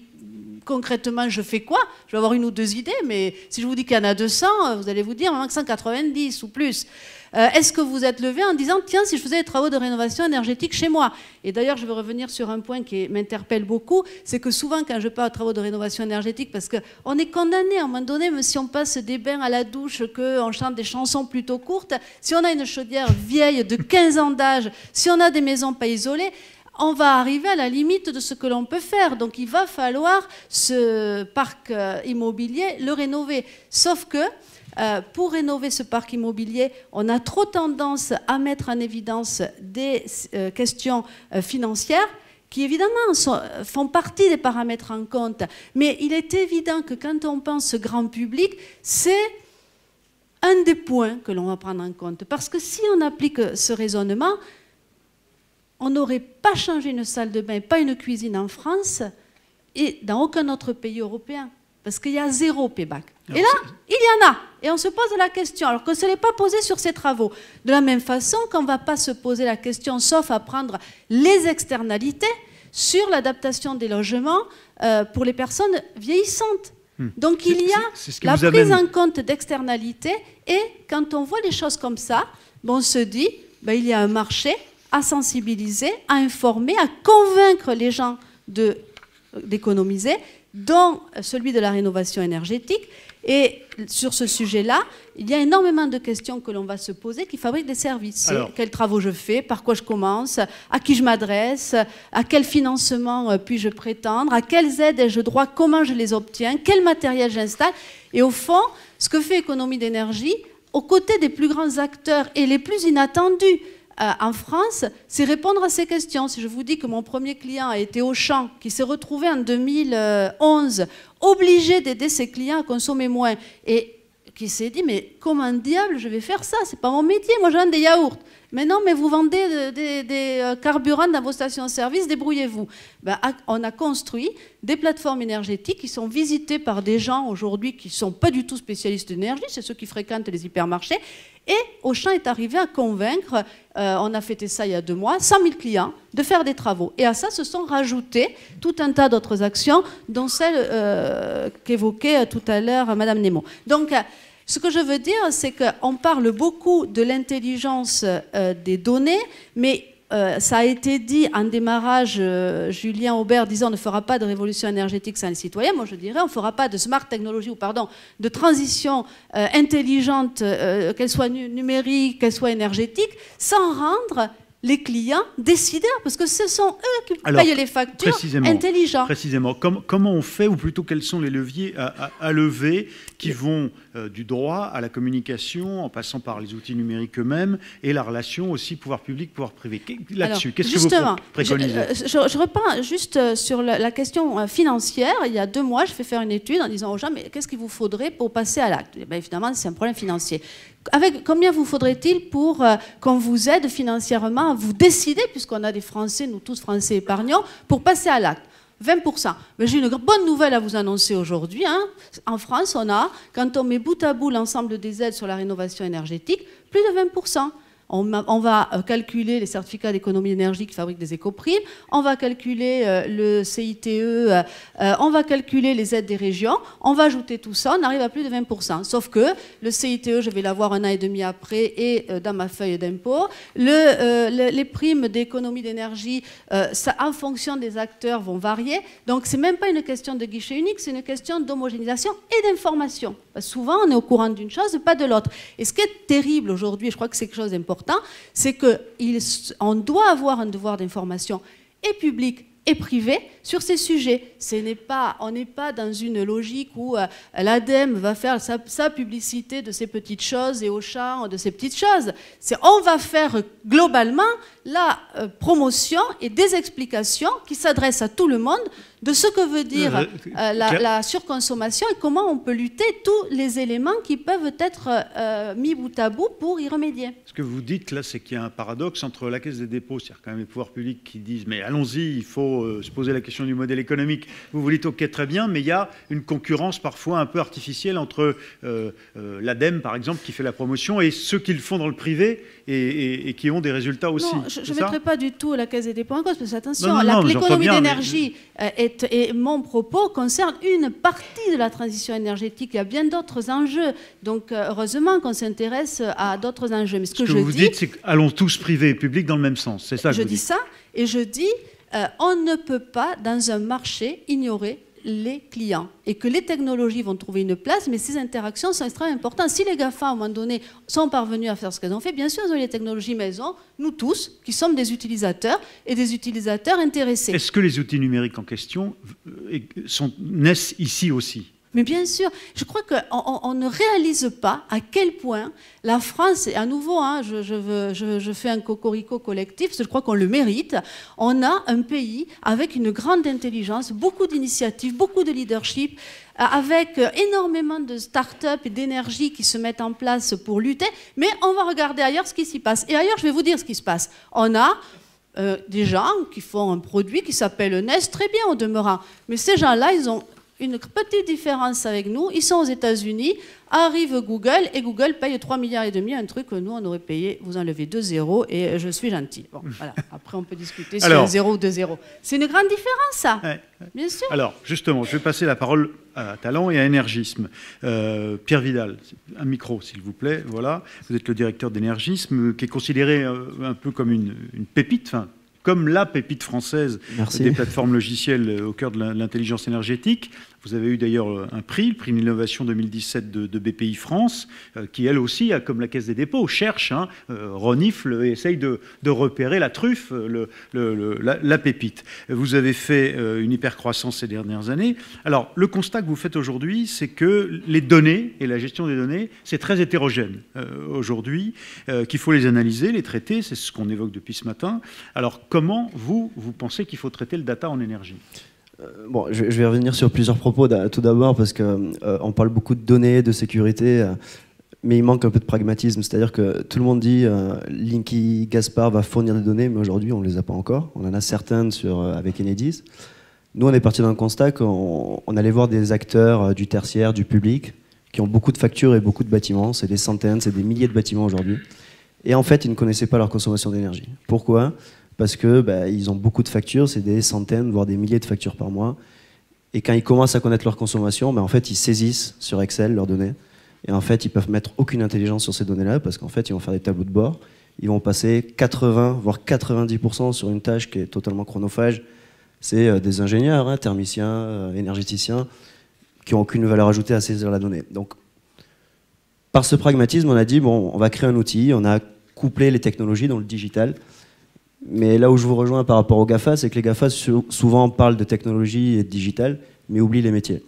concrètement, je fais quoi? Je vais avoir 1 ou 2 idées, mais si je vous dis qu'il y en a 200, vous allez vous dire 190 ou plus. Est-ce que vous êtes levé en disant « Tiens, si je faisais des travaux de rénovation énergétique chez moi ?» Et d'ailleurs, je veux revenir sur un point qui m'interpelle beaucoup, c'est que souvent, quand je parle de travaux de rénovation énergétique, parce qu'on est condamné à un moment donné, même si on passe des bains à la douche, qu'on chante des chansons plutôt courtes, si on a une chaudière vieille de 15 ans d'âge, si on a des maisons pas isolées, on va arriver à la limite de ce que l'on peut faire. Donc, il va falloir ce parc immobilier le rénover. Sauf que pour rénover ce parc immobilier, on a trop tendance à mettre en évidence des questions financières qui évidemment font partie des paramètres en compte. Mais il est évident que quand on pense grand public, c'est un des points que l'on va prendre en compte. Parce que si on applique ce raisonnement, on n'aurait pas changé une salle de bain, pas une cuisine en France et dans aucun autre pays européen. Parce qu'il y a 0 payback. Et là, il y en a. Et on se pose la question, alors que ce n'est pas posé sur ces travaux. De la même façon qu'on ne va pas se poser la question, sauf à prendre les externalités sur l'adaptation des logements pour les personnes vieillissantes. Donc il y a la prise en compte d'externalités et quand on voit les choses comme ça, on se dit il y a un marché à sensibiliser, à informer, à convaincre les gens d'économiser, dont celui de la rénovation énergétique. Et sur ce sujet-là, il y a énormément de questions que l'on va se poser qui fabriquent des services. Quels travaux je fais, par quoi je commence, à qui je m'adresse, à quel financement puis-je prétendre, à quelles aides ai-je droit, comment je les obtiens, quel matériel j'installe. Et au fond, ce que fait Économie d'énergie, aux côtés des plus grands acteurs et les plus inattendus en France, c'est répondre à ces questions. Si je vous dis que mon premier client a été Auchan, qui s'est retrouvé en 2011 obligé d'aider ses clients à consommer moins, et qui s'est dit, mais comment diable je vais faire ça? C'est pas mon métier, moi je vends des yaourts. Mais non, mais vous vendez des carburants dans vos stations-service, débrouillez-vous. On a construit des plateformes énergétiques qui sont visitées par des gens aujourd'hui qui ne sont pas du tout spécialistes d'énergie, c'est ceux qui fréquentent les hypermarchés. Et Auchan est arrivé à convaincre, on a fêté ça il y a 2 mois, 100 000 clients de faire des travaux. Et à ça se sont rajoutées tout un tas d'autres actions, dont celle qu'évoquait tout à l'heure Madame Nemo. Donc, ce que je veux dire, c'est qu'on parle beaucoup de l'intelligence des données, mais ça a été dit en démarrage, Julien Aubert disant on ne fera pas de révolution énergétique sans les citoyens. Moi je dirais on ne fera pas de smart technology, ou pardon, de transition intelligente, qu'elle soit numérique, qu'elle soit énergétique, sans rendre les clients décideurs, parce que ce sont eux qui payent les factures intelligents. Précisément, comment on fait, ou plutôt quels sont les leviers à lever qui vont du droit à la communication, en passant par les outils numériques eux-mêmes, et la relation aussi pouvoir public, pouvoir privé. Là-dessus, qu'est-ce que vous préconisez? Je reprends juste sur la question financière. Il y a 2 mois, je fais faire une étude en disant aux gens, mais qu'est-ce qu'il vous faudrait pour passer à l'acte? Évidemment, c'est un problème financier. Combien vous faudrait-il pour qu'on vous aide financièrement à vous décider, puisqu'on a des Français, nous tous Français épargnants, pour passer à l'acte? 20%. Mais j'ai une bonne nouvelle à vous annoncer aujourd'hui. En France, on a, quand on met bout à bout l'ensemble des aides sur la rénovation énergétique, plus de 20%. On va calculer les certificats d'économie d'énergie qui fabriquent des éco-primes, on va calculer le CITE, on va calculer les aides des régions, on va ajouter tout ça, on arrive à plus de 20%. Sauf que le CITE, je vais l'avoir 1 an et demi après et dans ma feuille d'impôt. Les primes d'économie d'énergie, en fonction des acteurs, vont varier. Donc ce n'est même pas une question de guichet unique, c'est une question d'homogénéisation et d'information. Souvent, on est au courant d'une chose, pas de l'autre. Et ce qui est terrible aujourd'hui, je crois que c'est quelque chose d'important, c'est qu'on doit avoir un devoir d'information et public et privé sur ces sujets. On n'est pas dans une logique où l'ADEME va faire sa publicité de ces petites choses et Auchan de ces petites choses. On va faire globalement la promotion et des explications qui s'adressent à tout le monde de ce que veut dire la surconsommation et comment on peut lutter, tous les éléments qui peuvent être mis bout à bout pour y remédier. Ce que vous dites là, c'est qu'il y a un paradoxe entre la Caisse des dépôts, c'est-à-dire quand même les pouvoirs publics qui disent mais allons-y, il faut se poser la question du modèle économique. Vous dites ok, très bien, mais il y a une concurrence parfois un peu artificielle entre l'ADEME par exemple qui fait la promotion et ceux qui le font dans le privé et qui ont des résultats aussi. Non, je ne mettrai pas du tout la Caisse des dépôts en cause, parce que attention, l'économie d'énergie et mon propos concerne une partie de la transition énergétique. Il y a bien d'autres enjeux. Donc, heureusement qu'on s'intéresse à d'autres enjeux. Mais ce que vous dites, c'est qu'allons tous privé et public dans le même sens. C'est ça que je dis ça, et je dis on ne peut pas, dans un marché, ignorer les clients et que les technologies vont trouver une place, mais ces interactions sont extrêmement importantes. Si les GAFA, à un moment donné, sont parvenus à faire ce qu'elles ont fait, bien sûr, elles ont les technologies, mais elles ont, nous tous, qui sommes des utilisateurs et des utilisateurs intéressés. Est-ce que les outils numériques en question naissent ici aussi ? Mais bien sûr, je crois qu'on ne réalise pas à quel point la France, et à nouveau, hein, je fais un cocorico collectif, parce que je crois qu'on le mérite, on a un pays avec une grande intelligence, beaucoup d'initiatives, beaucoup de leadership, avec énormément de start-up et d'énergie qui se mettent en place pour lutter, mais on va regarder ailleurs ce qui s'y passe. Et ailleurs, je vais vous dire ce qui se passe. On a des gens qui font un produit qui s'appelle Nest, très bien au demeurant, mais ces gens-là, ils ont une petite différence avec nous, ils sont aux États-Unis, arrive Google, et Google paye 3,5 milliards, un truc que nous, on aurait payé, vous enlevez 2 zéros, et je suis gentil. Bon, voilà. Après, on peut discuter sur 1 0 ou 2 0. C'est une grande différence, ça, bien sûr. Alors, justement, je vais passer la parole à Talent et à Énergisme. Pierre Vidal, un micro, s'il vous plaît. Voilà. Vous êtes le directeur d'Énergisme, qui est considéré un peu comme une pépite, enfin, comme la pépite française des plateformes logicielles au cœur de l'intelligence énergétique. Vous avez eu d'ailleurs un prix, le prix de l'innovation 2017 de BPI France, qui elle aussi, comme la Caisse des dépôts, cherche, renifle et essaye de repérer la truffe, la pépite. Vous avez fait une hypercroissance ces dernières années. Alors, le constat que vous faites aujourd'hui, c'est que les données et la gestion des données, c'est très hétérogène aujourd'hui, qu'il faut les analyser, les traiter, c'est ce qu'on évoque depuis ce matin. Alors, comment vous pensez qu'il faut traiter le data en énergie ? Bon, je vais revenir sur plusieurs propos. Tout d'abord, parce qu'on parle beaucoup de données, de sécurité, mais il manque un peu de pragmatisme. C'est-à-dire que tout le monde dit Linky Gaspard va fournir des données, mais aujourd'hui, on ne les a pas encore. On en a certaines avec Enedis. Nous, on est parti d'un constat qu'on allait voir des acteurs du tertiaire, du public, qui ont beaucoup de factures et beaucoup de bâtiments. C'est des centaines, c'est des milliers de bâtiments aujourd'hui. Et en fait, ils ne connaissaient pas leur consommation d'énergie. Pourquoi ? Parce que ils ont beaucoup de factures, c'est des centaines, voire des milliers de factures par mois. Et quand ils commencent à connaître leur consommation, en fait, ils saisissent sur Excel leurs données. Et en fait, ils peuvent mettre aucune intelligence sur ces données-là, parce qu'en fait, ils vont faire des tableaux de bord. Ils vont passer 80, voire 90% sur une tâche qui est totalement chronophage. C'est des ingénieurs, thermiciens, énergéticiens, qui n'ont aucune valeur ajoutée à saisir la donnée. Donc, par ce pragmatisme, on a dit, bon, on va créer un outil, on a couplé les technologies dans le digital. Mais là où je vous rejoins par rapport aux GAFA, c'est que les GAFA souvent parlent de technologie et de digital, mais oublient les métiers.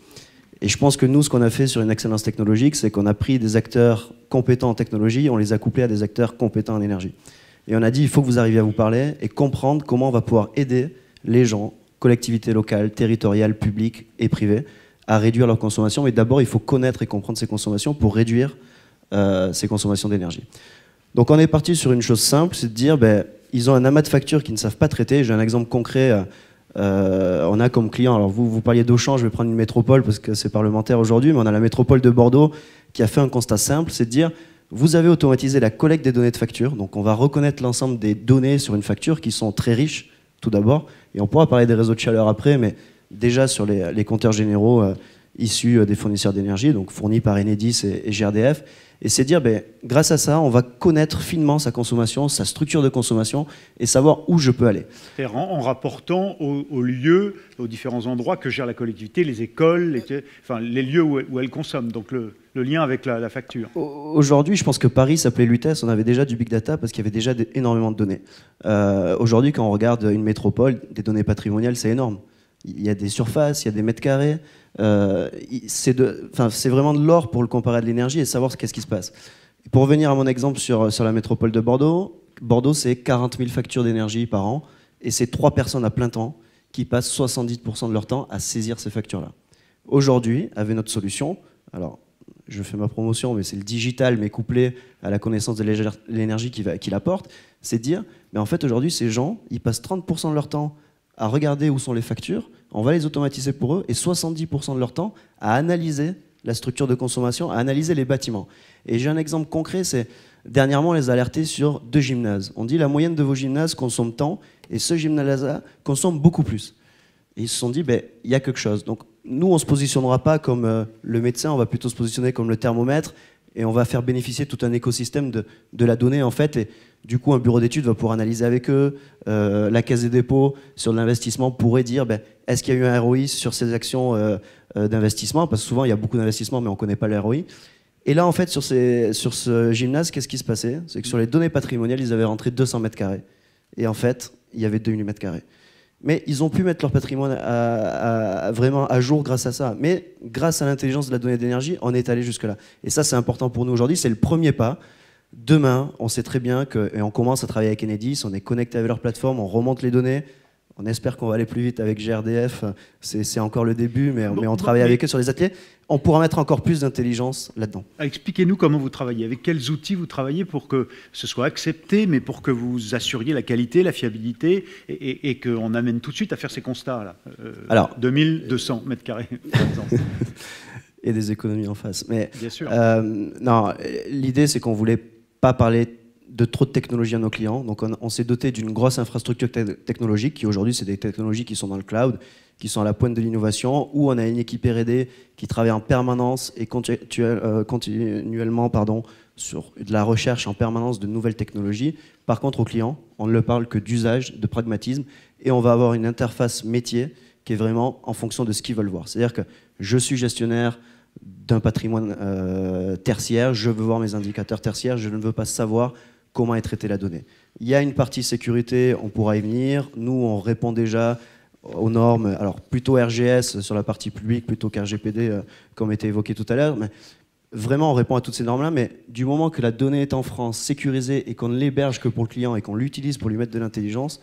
Et je pense que nous, ce qu'on a fait sur une excellence technologique, c'est qu'on a pris des acteurs compétents en technologie, on les a couplés à des acteurs compétents en énergie. Et on a dit, il faut que vous arriviez à vous parler et comprendre comment on va pouvoir aider les gens, collectivités locales, territoriales, publiques et privées, à réduire leur consommation. Mais d'abord, il faut connaître et comprendre ces consommations pour réduire ces consommations d'énergie. Donc on est parti sur une chose simple, c'est de dire, ils ont un amas de factures qu'ils ne savent pas traiter. J'ai un exemple concret. On a comme client, alors vous parliez d'Auchan, je vais prendre une métropole parce que c'est parlementaire aujourd'hui, mais on a la métropole de Bordeaux qui a fait un constat simple, c'est de dire, vous avez automatisé la collecte des données de facture, donc on va reconnaître l'ensemble des données sur une facture qui sont très riches, tout d'abord, et on pourra parler des réseaux de chaleur après, mais déjà sur les compteurs généraux issus des fournisseurs d'énergie, donc fournis par Enedis et GRDF, et c'est dire, grâce à ça, on va connaître finement sa consommation, sa structure de consommation, et savoir où je peux aller. C'est-à-dire en rapportant aux lieux, aux différents endroits que gère la collectivité, les écoles, les lieux où elle consomme, donc le lien avec la facture. Aujourd'hui, je pense que Paris s'appelait Lutèce, on avait déjà du big data parce qu'il y avait déjà énormément de données. Aujourd'hui, quand on regarde une métropole, des données patrimoniales, c'est énorme. Il y a des surfaces, il y a des mètres carrés. C'est vraiment de l'or pour le comparer à de l'énergie et savoir qu'est-ce qui se passe. Et pour revenir à mon exemple sur la métropole de Bordeaux, Bordeaux, c'est 40 000 factures d'énergie par an et c'est 3 personnes à plein temps qui passent 70% de leur temps à saisir ces factures-là. Aujourd'hui, avec notre solution, alors je fais ma promotion, mais c'est le digital, mais couplé à la connaissance de l'énergie qu'il apporte, c'est de dire, mais en fait aujourd'hui, ces gens, ils passent 30% de leur temps à regarder où sont les factures, on va les automatiser pour eux, et 70% de leur temps à analyser la structure de consommation, à analyser les bâtiments. Et j'ai un exemple concret, c'est dernièrement on les a alertés sur 2 gymnases. On dit la moyenne de vos gymnases consomme tant, et ce gymnase-là consomme beaucoup plus. Et ils se sont dit, il y a quelque chose. Donc nous, on ne se positionnera pas comme le médecin, on va plutôt se positionner comme le thermomètre, et on va faire bénéficier tout un écosystème de la donnée, en fait. Et du coup, un bureau d'études va pouvoir analyser avec eux. La Caisse des dépôts, sur l'investissement, pourrait dire est-ce qu'il y a eu un ROI sur ces actions d'investissement ? Parce que souvent, il y a beaucoup d'investissements, mais on ne connaît pas le ROI. Et là, en fait, sur ce gymnase, qu'est-ce qui se passait ? C'est que sur les données patrimoniales, ils avaient rentré 200 mètres carrés. Et en fait, il y avait 2000 mètres carrés. Mais ils ont pu mettre leur patrimoine vraiment à jour grâce à ça. Mais grâce à l'intelligence de la donnée d'énergie, on est allé jusque-là. Et ça, c'est important pour nous aujourd'hui. C'est le premier pas. Demain, on sait très bien et on commence à travailler avec Enedis, on est connecté avec leur plateforme, on remonte les données. On espère qu'on va aller plus vite avec GRDF. C'est encore le début, mais on travaille avec eux sur les ateliers. On pourra mettre encore plus d'intelligence là-dedans. Expliquez-nous comment vous travaillez, avec quels outils vous travaillez pour que ce soit accepté, mais pour que vous assuriez la qualité, la fiabilité, et qu'on amène tout de suite à faire ces constats-là. Alors, 2200 mètres carrés, par exemple. Et des économies en face. Mais, bien sûr. Non, l'idée, c'est qu'on ne voulait pas parler de trop de technologies à nos clients. Donc on s'est doté d'une grosse infrastructure technologique qui aujourd'hui, c'est des technologies qui sont dans le cloud, qui sont à la pointe de l'innovation, où on a une équipe R&D qui travaille en permanence et continuellement sur de la recherche en permanence de nouvelles technologies. Par contre, aux clients, on ne le parle que d'usage, de pragmatisme, et on va avoir une interface métier qui est vraiment en fonction de ce qu'ils veulent voir. C'est-à-dire que je suis gestionnaire d'un patrimoine tertiaire, je veux voir mes indicateurs tertiaires, je ne veux pas savoir comment est traitée la donnée. Il y a une partie sécurité, on pourra y venir. Nous, on répond déjà aux normes, alors plutôt RGS sur la partie publique, plutôt qu'RGPD, comme était évoqué tout à l'heure. Mais vraiment, on répond à toutes ces normes-là, mais du moment que la donnée est en France, sécurisée, et qu'on ne l'héberge que pour le client, et qu'on l'utilise pour lui mettre de l'intelligence,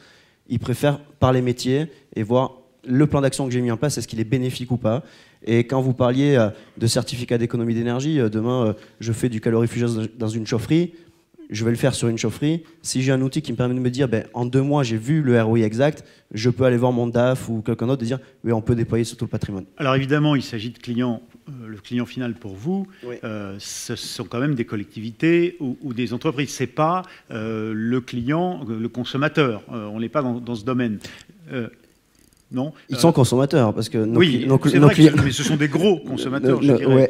ils préfèrent parler métier et voir le plan d'action que j'ai mis en place, est-ce qu'il est bénéfique ou pas. Et quand vous parliez de certificat d'économie d'énergie, demain, je fais du calorifugence dans une chaufferie, je vais le faire sur une chaufferie. Si j'ai un outil qui me permet de me dire, en 2 mois, j'ai vu le ROI exact, je peux aller voir mon DAF ou quelqu'un d'autre et dire, oui, on peut déployer sur tout le patrimoine. Alors évidemment, il s'agit de clients, le client final pour vous, oui. Ce sont quand même des collectivités ou des entreprises. Ce n'est pas le client, le consommateur. On n'est pas dans ce domaine. Non. Ils sont consommateurs parce que nos clients, mais ce sont des gros consommateurs.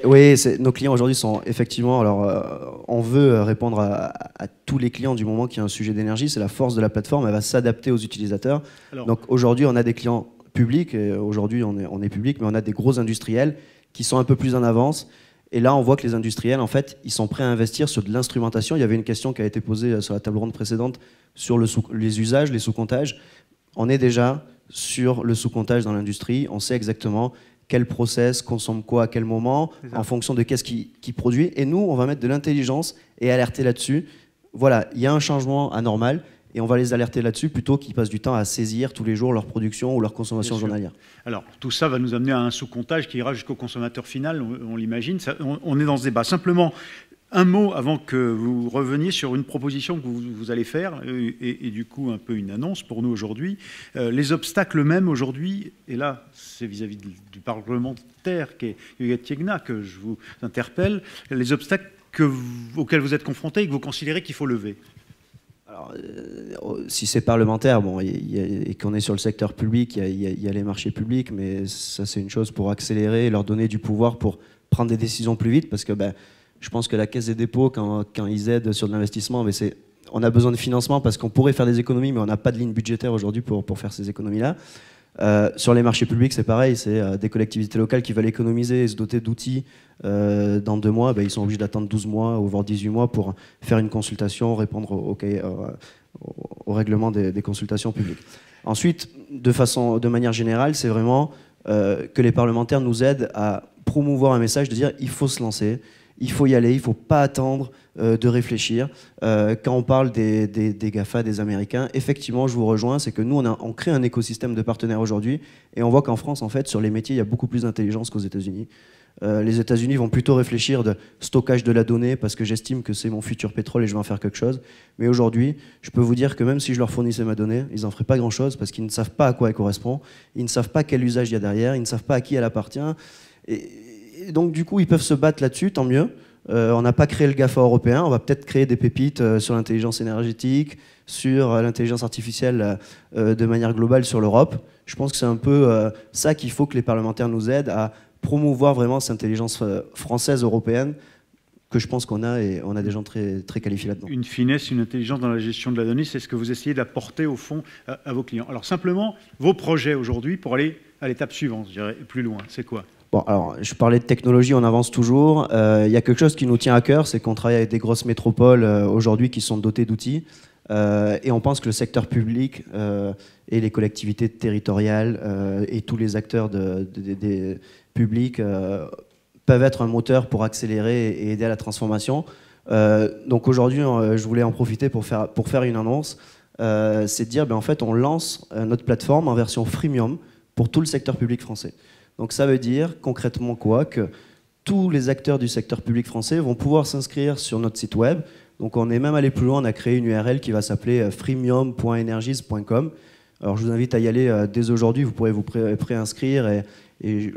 Oui, nos clients aujourd'hui sont effectivement. Alors, on veut répondre à tous les clients du moment qu'il y a un sujet d'énergie. C'est la force de la plateforme. Elle va s'adapter aux utilisateurs. Donc aujourd'hui, on a des clients publics. Et aujourd'hui, on est public, mais on a des gros industriels qui sont un peu plus en avance. Et là, on voit que les industriels, en fait, ils sont prêts à investir sur de l'instrumentation. Il y avait une question qui a été posée sur la table ronde précédente sur les usages, les sous-comptages. On est déjà sur le sous-comptage dans l'industrie, on sait exactement quel process consomme quoi à quel moment, en fonction de qu'est-ce qui produit. Et nous, on va mettre de l'intelligence et alerter là-dessus. Voilà, il y a un changement anormal et on va les alerter là-dessus plutôt qu'ils passent du temps à saisir tous les jours leur production ou leur consommation journalière. Alors, tout ça va nous amener à un sous-comptage qui ira jusqu'au consommateur final, on l'imagine. On est dans ce débat. Simplement, un mot avant que vous reveniez sur une proposition que vous allez faire, et du coup un peu une annonce pour nous aujourd'hui. Les obstacles même aujourd'hui, et là c'est vis-à-vis du parlementaire qui est Huguette Tiegna que je vous interpelle, les obstacles auxquels vous êtes confrontés et que vous considérez qu'il faut lever. Alors, si c'est parlementaire, bon, et qu'on est sur le secteur public, il y a les marchés publics, mais ça c'est une chose pour accélérer, leur donner du pouvoir pour prendre des décisions plus vite, parce que je pense que la Caisse des dépôts, quand ils aident sur de l'investissement, on a besoin de financement parce qu'on pourrait faire des économies, mais on n'a pas de ligne budgétaire aujourd'hui pour faire ces économies-là. Sur les marchés publics, c'est pareil, c'est des collectivités locales qui veulent économiser et se doter d'outils dans 2 mois. Ils sont obligés d'attendre 12 mois ou voire 18 mois pour faire une consultation, répondre au règlement des consultations publiques. Ensuite, de manière générale, c'est vraiment que les parlementaires nous aident à promouvoir un message de dire il faut se lancer. Il faut y aller, il ne faut pas attendre de réfléchir. Quand on parle des GAFA, des Américains, effectivement, je vous rejoins, c'est que nous, on crée un écosystème de partenaires aujourd'hui, et on voit qu'en France, en fait, sur les métiers, il y a beaucoup plus d'intelligence qu'aux États-Unis. Les États-Unis vont plutôt réfléchir de stockage de la donnée, parce que j'estime que c'est mon futur pétrole et je vais en faire quelque chose. Mais aujourd'hui, je peux vous dire que même si je leur fournissais ma donnée, ils n'en feraient pas grand-chose, parce qu'ils ne savent pas à quoi elle correspond, ils ne savent pas quel usage il y a derrière, ils ne savent pas à qui elle appartient. Et donc du coup, ils peuvent se battre là-dessus, tant mieux. On n'a pas créé le GAFA européen, on va peut-être créer des pépites sur l'intelligence énergétique, sur l'intelligence artificielle de manière globale sur l'Europe. Je pense que c'est un peu ça qu'il faut que les parlementaires nous aident à promouvoir vraiment cette intelligence française, européenne, que je pense qu'on a, et on a des gens très, très qualifiés là-dedans. Une finesse, une intelligence dans la gestion de la donnée, c'est ce que vous essayez d'apporter au fond à vos clients. Alors simplement, vos projets aujourd'hui pour aller à l'étape suivante, je dirais, plus loin, c'est quoi ? Bon, alors, je parlais de technologie, on avance toujours. Il y a quelque chose qui nous tient à cœur, c'est qu'on travaille avec des grosses métropoles aujourd'hui qui sont dotées d'outils. Et on pense que le secteur public et les collectivités territoriales et tous les acteurs des publics peuvent être un moteur pour accélérer et aider à la transformation. Donc aujourd'hui, je voulais en profiter pour faire une annonce. C'est de dire, en fait, on lance notre plateforme en version freemium pour tout le secteur public français. Donc ça veut dire concrètement quoi? Que tous les acteurs du secteur public français vont pouvoir s'inscrire sur notre site web. Donc on est même allé plus loin, on a créé une URL qui va s'appeler freemium.energies.com. Alors je vous invite à y aller dès aujourd'hui, vous pourrez vous préinscrire et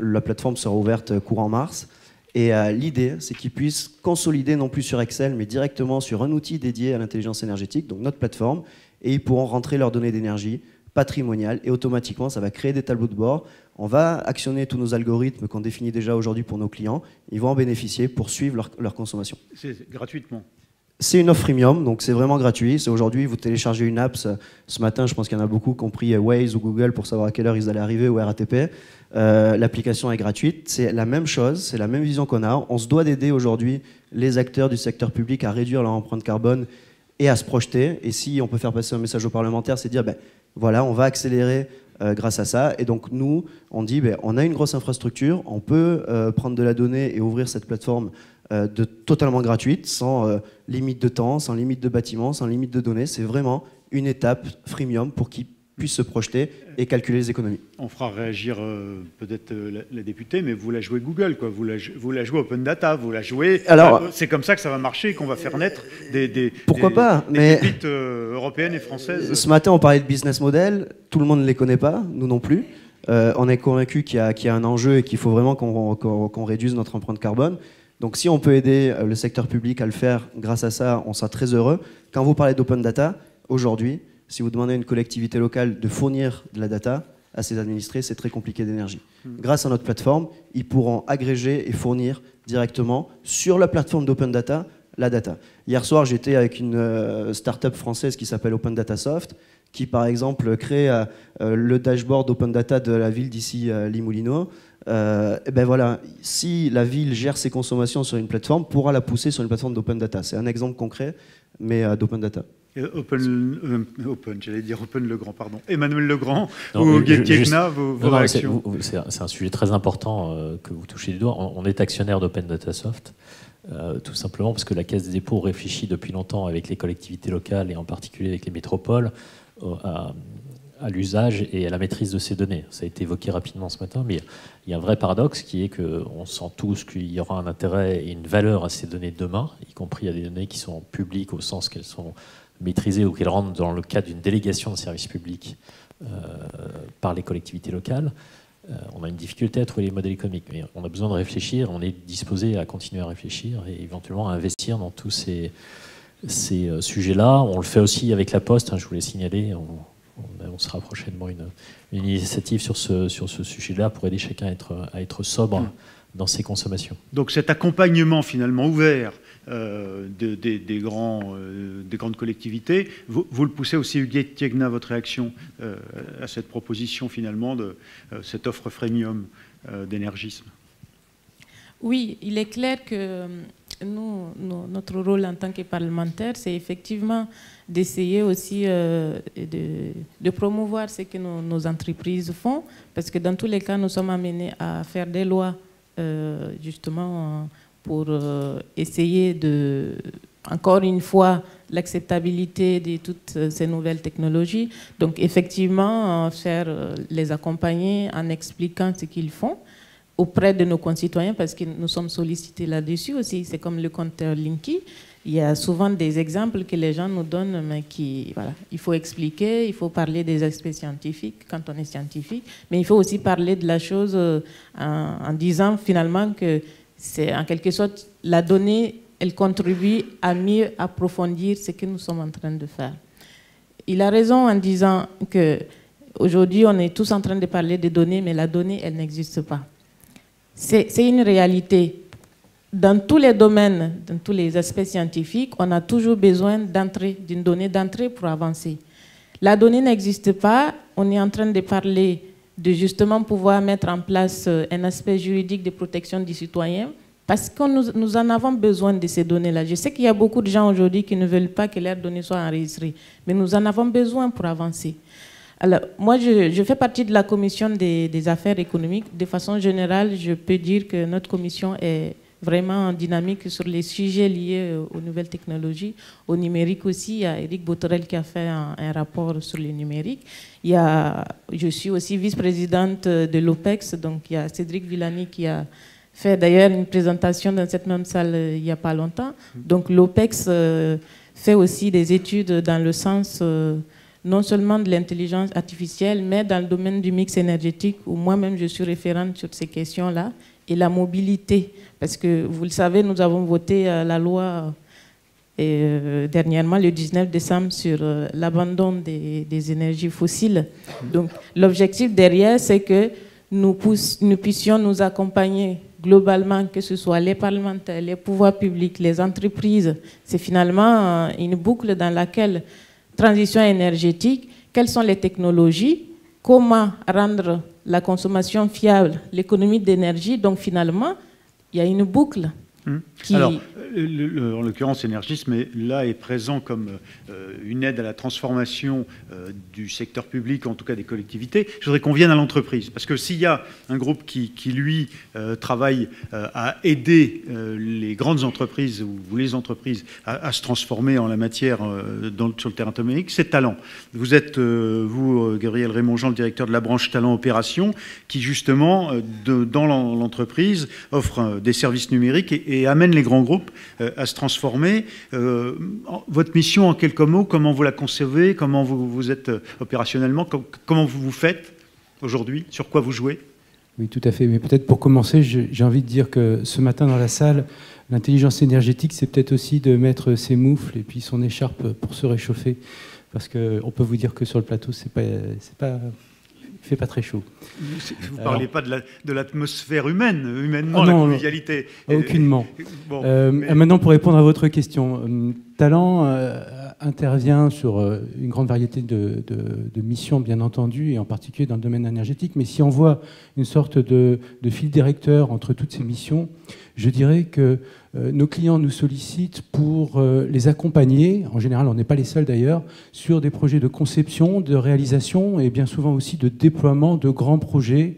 la plateforme sera ouverte courant mars. Et l'idée, c'est qu'ils puissent consolider non plus sur Excel, mais directement sur un outil dédié à l'intelligence énergétique, donc notre plateforme, et ils pourront rentrer leurs données d'énergie patrimoniales et automatiquement, ça va créer des tableaux de bord. On va actionner tous nos algorithmes qu'on définit déjà aujourd'hui pour nos clients. Ils vont en bénéficier pour suivre leur consommation. C'est gratuitement. C'est une offre freemium, donc c'est vraiment gratuit. C'est aujourd'hui, vous téléchargez une app. Ce matin, je pense qu'il y en a beaucoup qui ont pris Waze ou Google pour savoir à quelle heure ils allaient arriver ou RATP. L'application est gratuite. C'est la même chose, c'est la même vision qu'on a. On se doit d'aider aujourd'hui les acteurs du secteur public à réduire leur empreinte carbone et à se projeter. Et si on peut faire passer un message aux parlementaires, c'est de dire, voilà, on va accélérer grâce à ça. Et donc nous, on dit, on a une grosse infrastructure, on peut prendre de la donnée et ouvrir cette plateforme totalement gratuite, sans limite de temps, sans limite de bâtiment, sans limite de données. C'est vraiment une étape freemium pour qu'ils puissent se projeter et calculer les économies. On fera réagir peut-être la députée, mais vous la jouez Google, quoi. Vous la jouez Open Data, vous la jouez... Alors, c'est comme ça que ça va marcher, qu'on va faire naître des pépites européennes et françaises. Ce matin, on parlait de business model. Tout le monde ne les connaît pas, nous non plus. On est convaincu qu'il y a un enjeu et qu'il faut vraiment qu'on réduise notre empreinte carbone. Donc si on peut aider le secteur public à le faire grâce à ça, on sera très heureux. Quand vous parlez d'open data, aujourd'hui, si vous demandez à une collectivité locale de fournir de la data à ses administrés, c'est très compliqué d'énergie. Grâce à notre plateforme, ils pourront agréger et fournir directement sur la plateforme d'open data la data. Hier soir, j'étais avec une start-up française qui s'appelle Open Data Soft, qui par exemple crée le dashboard Open Data de la ville d'ici Limoulino. Voilà, si la ville gère ses consommations sur une plateforme, pourra la pousser sur une plateforme d'open data. C'est un exemple concret, mais d'open data. J'allais dire Open Legrand, pardon. Emmanuel Legrand ou Guettiegna, vos réactions. C'est un sujet très important que vous touchez du doigt. On est actionnaire d'Open Data Soft, tout simplement parce que la Caisse des dépôts réfléchit depuis longtemps avec les collectivités locales et en particulier avec les métropoles à l'usage et à la maîtrise de ces données. Ça a été évoqué rapidement ce matin, mais il y a un vrai paradoxe qui est qu'on sent tous qu'il y aura un intérêt et une valeur à ces données demain, y compris à des données qui sont publiques au sens qu'elles sont maîtrisées ou qu'elles rentrent dans le cadre d'une délégation de services publics par les collectivités locales. On a une difficulté à trouver les modèles économiques, mais on a besoin de réfléchir, on est disposé à continuer à réfléchir et éventuellement à investir dans tous ces sujets-là. On le fait aussi avec la Poste, je voulais signaler, on sera prochainement une initiative sur ce sujet-là pour aider chacun à être sobre dans ses consommations. Donc cet accompagnement finalement ouvert des grandes collectivités, vous le poussez aussi, Huguette Tiegna, votre réaction à cette proposition finalement de cette offre freemium d'énergisme? Oui, il est clair que notre rôle en tant que parlementaire, c'est effectivement d'essayer aussi de promouvoir ce que nos entreprises font, parce que dans tous les cas, nous sommes amenés à faire des lois justement pour essayer de, encore une fois, l'acceptabilité de toutes ces nouvelles technologies. Donc effectivement, les accompagner en expliquant ce qu'ils font auprès de nos concitoyens, parce que nous sommes sollicités là-dessus aussi. C'est comme le compteur Linky. Il y a souvent des exemples que les gens nous donnent, mais il faut expliquer, il faut parler des aspects scientifiques quand on est scientifique, mais il faut aussi parler de la chose en disant finalement que c'est en quelque sorte la donnée, elle contribue à mieux approfondir ce que nous sommes en train de faire. Il a raison en disant que aujourd'hui on est tous en train de parler de données, mais la donnée, elle n'existe pas. C'est une réalité. Dans tous les domaines, dans tous les aspects scientifiques, on a toujours besoin d'une donnée d'entrée pour avancer. La donnée n'existe pas. On est en train de parler de justement pouvoir mettre en place un aspect juridique de protection du citoyen Parce que nous en avons besoin de ces données-là. Je sais qu'il y a beaucoup de gens aujourd'hui qui ne veulent pas que leurs données soient enregistrées, mais nous en avons besoin pour avancer. Alors, moi, je fais partie de la commission des affaires économiques. De façon générale, je peux dire que notre commission est vraiment dynamique sur les sujets liés aux nouvelles technologies, au numérique aussi. Il y a Éric Botorel qui a fait un rapport sur le numérique. Je suis aussi vice-présidente de l'OPEX, donc il y a Cédric Villani qui a fait d'ailleurs une présentation dans cette même salle il n'y a pas longtemps. Donc l'OPEX fait aussi des études dans le sens non seulement de l'intelligence artificielle, mais dans le domaine du mix énergétique, où moi-même je suis référente sur ces questions-là, et la mobilité. Parce que vous le savez, nous avons voté la loi dernièrement, le 19 décembre, sur l'abandon des énergies fossiles. Donc l'objectif derrière, c'est que nous puissions nous accompagner globalement, que ce soit les parlementaires, les pouvoirs publics, les entreprises. C'est finalement une boucle dans laquelle transition énergétique, quelles sont les technologies, comment rendre la consommation fiable, l'économie d'énergie. Donc finalement, il y a une boucle. Alors, en l'occurrence, Énergisme est présent comme une aide à la transformation du secteur public, en tout cas des collectivités. Je voudrais qu'on vienne à l'entreprise, parce que s'il y a un groupe qui lui, travaille à aider les grandes entreprises ou les entreprises à se transformer en la matière sur le terrain numérique, c'est Talent. Vous êtes, vous, Gabriel Raymond-Jean, le directeur de la branche Talent Opération, qui justement, dans l'entreprise, offre des services numériques et amène les grands groupes à se transformer. Votre mission, en quelques mots, comment vous la concevez? Comment vous êtes opérationnellement? Comment vous faites aujourd'hui? Sur quoi vous jouez? Oui, tout à fait. Mais peut-être pour commencer, j'ai envie de dire que ce matin dans la salle, l'intelligence énergétique, c'est peut-être aussi de mettre ses moufles et puis son écharpe pour se réchauffer. Parce qu'on peut vous dire que sur le plateau, il fait pas très chaud. Vous ne parlez pas de l'atmosphère humainement, non, la convivialité. Aucunement. Maintenant, pour répondre à votre question, Talent intervient sur une grande variété de missions, bien entendu, et en particulier dans le domaine énergétique. Mais si on voit une sorte de fil directeur entre toutes ces missions, je dirais que nos clients nous sollicitent pour les accompagner, en général on n'est pas les seuls d'ailleurs, sur des projets de conception, de réalisation et bien souvent aussi de déploiement de grands projets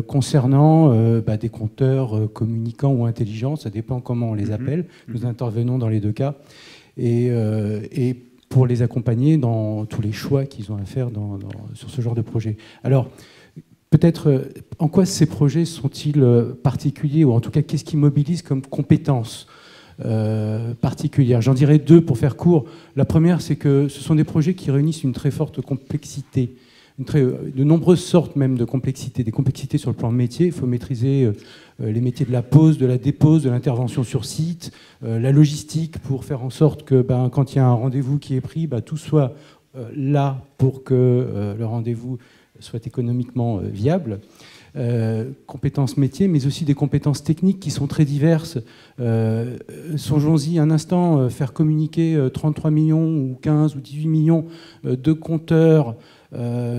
concernant des compteurs communicants ou intelligents, ça dépend comment on les appelle. Nous intervenons dans les deux cas et pour les accompagner dans tous les choix qu'ils ont à faire sur ce genre de projet. Alors, peut-être, en quoi ces projets sont-ils particuliers, ou en tout cas, qu'est-ce qui mobilise comme compétences particulières? J'en dirais deux pour faire court. La première, c'est que ce sont des projets qui réunissent une très forte complexité, de nombreuses sortes même de complexité, des complexités sur le plan de métier. Il faut maîtriser les métiers de la pose, de la dépose, de l'intervention sur site, la logistique pour faire en sorte que quand il y a un rendez-vous qui est pris, tout soit là pour que le rendez-vous soit économiquement viable. Compétences métiers, mais aussi des compétences techniques qui sont très diverses. Songeons-y un instant, faire communiquer 33 millions ou 15 ou 18 millions de compteurs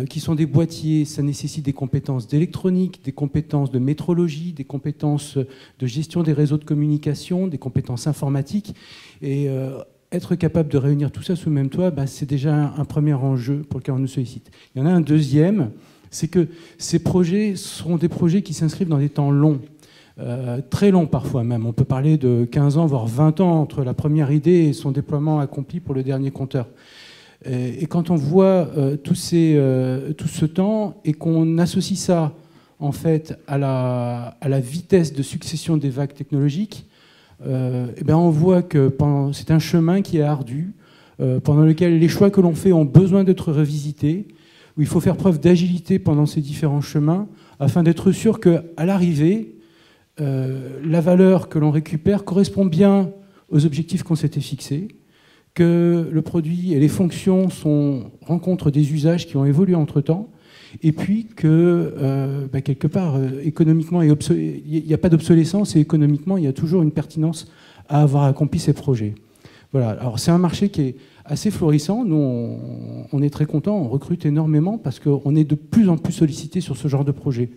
qui sont des boîtiers, ça nécessite des compétences d'électronique, des compétences de métrologie, des compétences de gestion des réseaux de communication, des compétences informatiques. Et être capable de réunir tout ça sous le même toit, c'est déjà un premier enjeu pour lequel on nous sollicite. Il y en a un deuxième, c'est que ces projets seront des projets qui s'inscrivent dans des temps longs, très longs parfois même. On peut parler de 15 ans, voire 20 ans entre la première idée et son déploiement accompli pour le dernier compteur. Et quand on voit tout ce temps et qu'on associe ça en fait à la vitesse de succession des vagues technologiques, on voit que c'est un chemin qui est ardu, pendant lequel les choix que l'on fait ont besoin d'être revisités, où il faut faire preuve d'agilité pendant ces différents chemins, afin d'être sûr qu'à l'arrivée, la valeur que l'on récupère correspond bien aux objectifs qu'on s'était fixés, que le produit et les fonctions rencontrent des usages qui ont évolué entre-temps, et puis que, quelque part, économiquement, il n'y a pas d'obsolescence, et économiquement, il y a toujours une pertinence à avoir accompli ces projets. Voilà. Alors c'est un marché qui est assez florissant. Nous, on est très contents, on recrute énormément parce qu'on est de plus en plus sollicité sur ce genre de projet.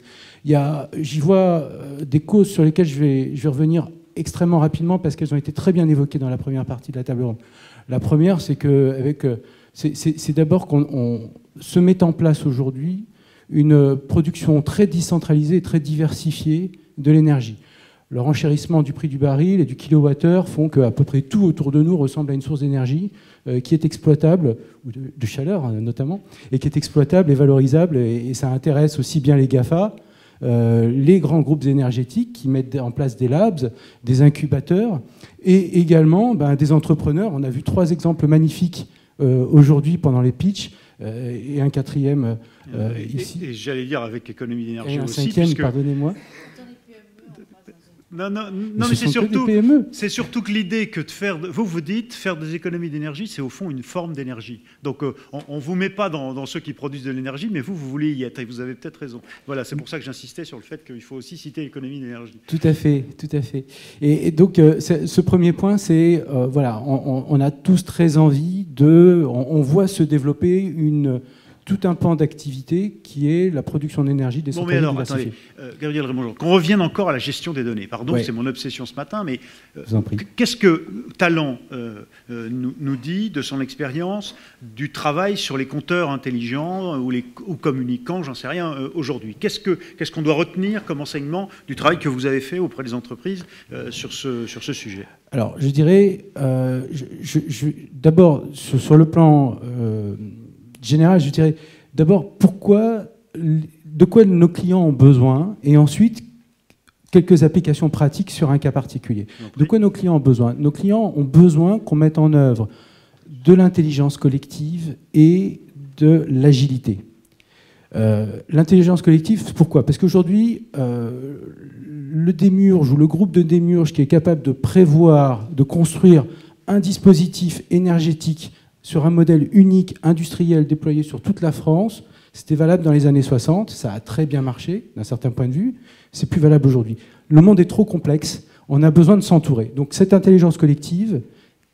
J'y vois des causes sur lesquelles je vais revenir extrêmement rapidement parce qu'elles ont été très bien évoquées dans la première partie de la table ronde. La première, c'est d'abord qu'on se met en place aujourd'hui une production très décentralisée et très diversifiée de l'énergie. Le renchérissement du prix du baril et du kilowattheure font qu'à peu près tout autour de nous ressemble à une source d'énergie qui est exploitable, ou de chaleur notamment, et qui est exploitable et valorisable, et ça intéresse aussi bien les GAFA, les grands groupes énergétiques qui mettent en place des labs, des incubateurs, et également des entrepreneurs. On a vu 3 exemples magnifiques aujourd'hui pendant les pitchs, et un 4e ici. Et j'allais dire avec économie d'énergie aussi. Et un 5e, pardonnez-moi. Non, mais c'est surtout que l'idée que de faire, vous dites, faire des économies d'énergie, c'est au fond une forme d'énergie. Donc on ne vous met pas dans ceux qui produisent de l'énergie, mais vous voulez y être, et vous avez peut-être raison. Voilà, c'est pour ça que j'insistais sur le fait qu'il faut aussi citer l'économie d'énergie. Tout à fait, tout à fait. Et donc ce premier point, c'est, voilà, on a tous très envie on voit se développer tout un pan d'activité qui est la production d'énergie des centrales diversifiées. Attendez, Gabriel Raymond, qu'on revienne encore à la gestion des données. Pardon, c'est mon obsession ce matin, mais qu'est-ce que Talent nous dit de son expérience du travail sur les compteurs intelligents ou communicants, j'en sais rien, aujourd'hui? Qu'est-ce qu'on doit retenir comme enseignement du travail que vous avez fait auprès des entreprises sur ce sujet? Alors, je dirais, d'abord, sur le plan général, je dirais d'abord de quoi nos clients ont besoin, et ensuite quelques applications pratiques sur un cas particulier. De quoi nos clients ont besoin? Nos clients ont besoin qu'on mette en œuvre de l'intelligence collective et de l'agilité. L'intelligence collective, pourquoi? Parce qu'aujourd'hui, le démiurge ou le groupe de démiurges qui est capable de prévoir, de construire un dispositif énergétique sur un modèle unique, industriel, déployé sur toute la France, c'était valable dans les années 60, ça a très bien marché d'un certain point de vue, c'est plus valable aujourd'hui. Le monde est trop complexe, on a besoin de s'entourer. Donc cette intelligence collective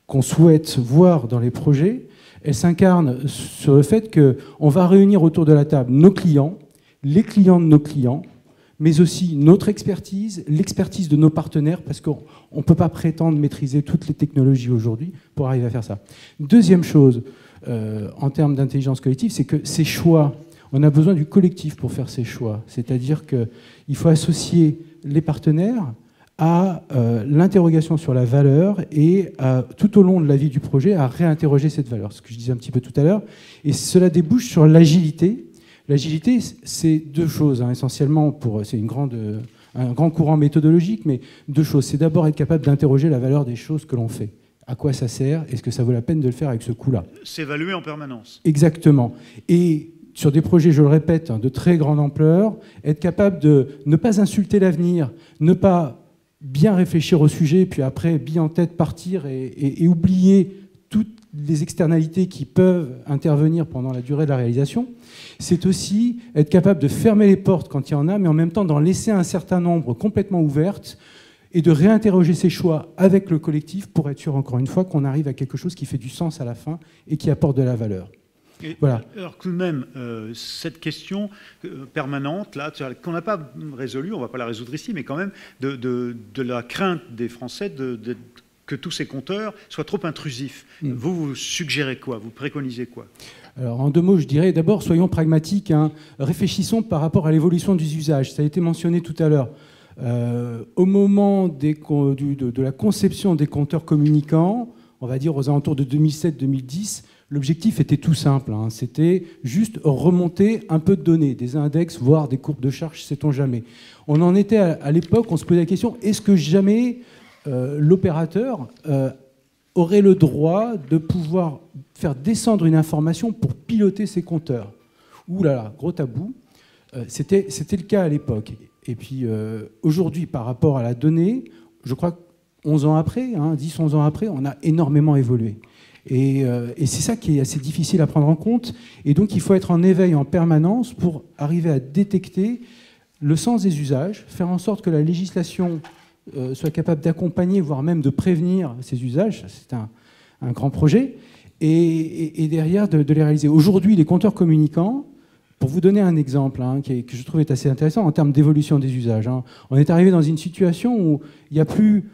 qu'on souhaite voir dans les projets, elle s'incarne sur le fait qu'on va réunir autour de la table nos clients, les clients de nos clients, mais aussi notre expertise, l'expertise de nos partenaires, parce qu'on ne peut pas prétendre maîtriser toutes les technologies aujourd'hui pour arriver à faire ça. Deuxième chose, en termes d'intelligence collective, c'est que ces choix, on a besoin du collectif pour faire ces choix. C'est-à-dire qu'il faut associer les partenaires à l'interrogation sur la valeur et tout au long de la vie du projet à réinterroger cette valeur, ce que je disais un petit peu tout à l'heure. Et cela débouche sur l'agilité. L'agilité, c'est 2 choses, essentiellement, c'est un grand courant méthodologique, mais 2 choses. C'est d'abord être capable d'interroger la valeur des choses que l'on fait. À quoi ça sert? Est-ce que ça vaut la peine de le faire avec ce coût-là? S'évaluer en permanence. Exactement. Et sur des projets, je le répète, de très grande ampleur, être capable de ne pas insulter l'avenir, ne pas bien réfléchir au sujet, puis après, bien en tête, partir et oublier toutes les externalités qui peuvent intervenir pendant la durée de la réalisation. C'est aussi être capable de fermer les portes quand il y en a, mais en même temps d'en laisser un certain nombre complètement ouvertes et de réinterroger ses choix avec le collectif pour être sûr, encore une fois, qu'on arrive à quelque chose qui fait du sens à la fin et qui apporte de la valeur. Et voilà. Alors tout de même, cette question permanente, là, qu'on n'a pas résolue, on ne va pas la résoudre ici, mais quand même, de la crainte des Français que tous ces compteurs soient trop intrusifs. Vous suggérez quoi? Vous préconisez quoi? Alors, en 2 mots, je dirais d'abord, soyons pragmatiques, réfléchissons par rapport à l'évolution des usages. Ça a été mentionné tout à l'heure. Au moment de la conception des compteurs communicants, on va dire aux alentours de 2007-2010, l'objectif était tout simple. C'était juste remonter un peu de données, des index, voire des courbes de charge, sait-on jamais. On en était à l'époque, on se posait la question, est-ce que jamais l'opérateur aurait le droit de pouvoir faire descendre une information pour piloter ses compteurs? Ouh là là, gros tabou. C'était le cas à l'époque. Et puis aujourd'hui, par rapport à la donnée, je crois que 11 ans après, 10-11 ans après, on a énormément évolué. Et c'est ça qui est assez difficile à prendre en compte. Et donc il faut être en éveil en permanence pour arriver à détecter le sens des usages, faire en sorte que la législation soit capable d'accompagner, voire même de prévenir ces usages. C'est un grand projet, et derrière de les réaliser. Aujourd'hui, les compteurs communicants, pour vous donner un exemple que je trouve est assez intéressant en termes d'évolution des usages, on est arrivé dans une situation où il n'y a plus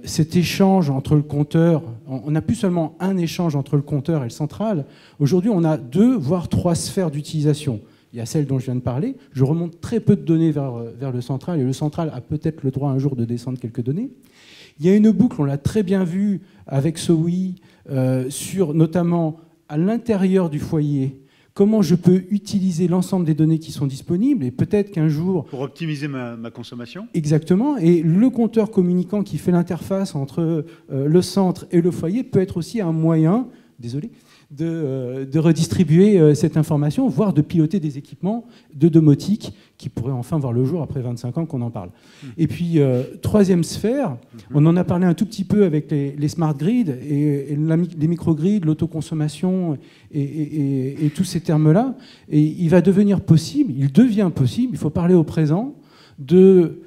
cet échange entre le compteur, on n'a plus seulement un échange entre le compteur et le central. Aujourd'hui, on a 2, voire 3 sphères d'utilisation. Il y a celle dont je viens de parler. Je remonte très peu de données vers le central, et le central a peut-être le droit un jour de descendre quelques données. Il y a une boucle, on l'a très bien vu avec SOWI, sur notamment à l'intérieur du foyer, comment je peux utiliser l'ensemble des données qui sont disponibles, et peut-être qu'un jour... Pour optimiser ma consommation. Exactement, et le compteur communicant qui fait l'interface entre le centre et le foyer peut être aussi un moyen, désolé, de redistribuer cette information, voire de piloter des équipements de domotique qui pourraient enfin voir le jour après 25 ans qu'on en parle. Et puis, troisième sphère, on en a parlé un tout petit peu avec les smart grids et les microgrids, l'autoconsommation et tous ces termes-là. Et il va devenir possible, il devient possible, il faut parler au présent, de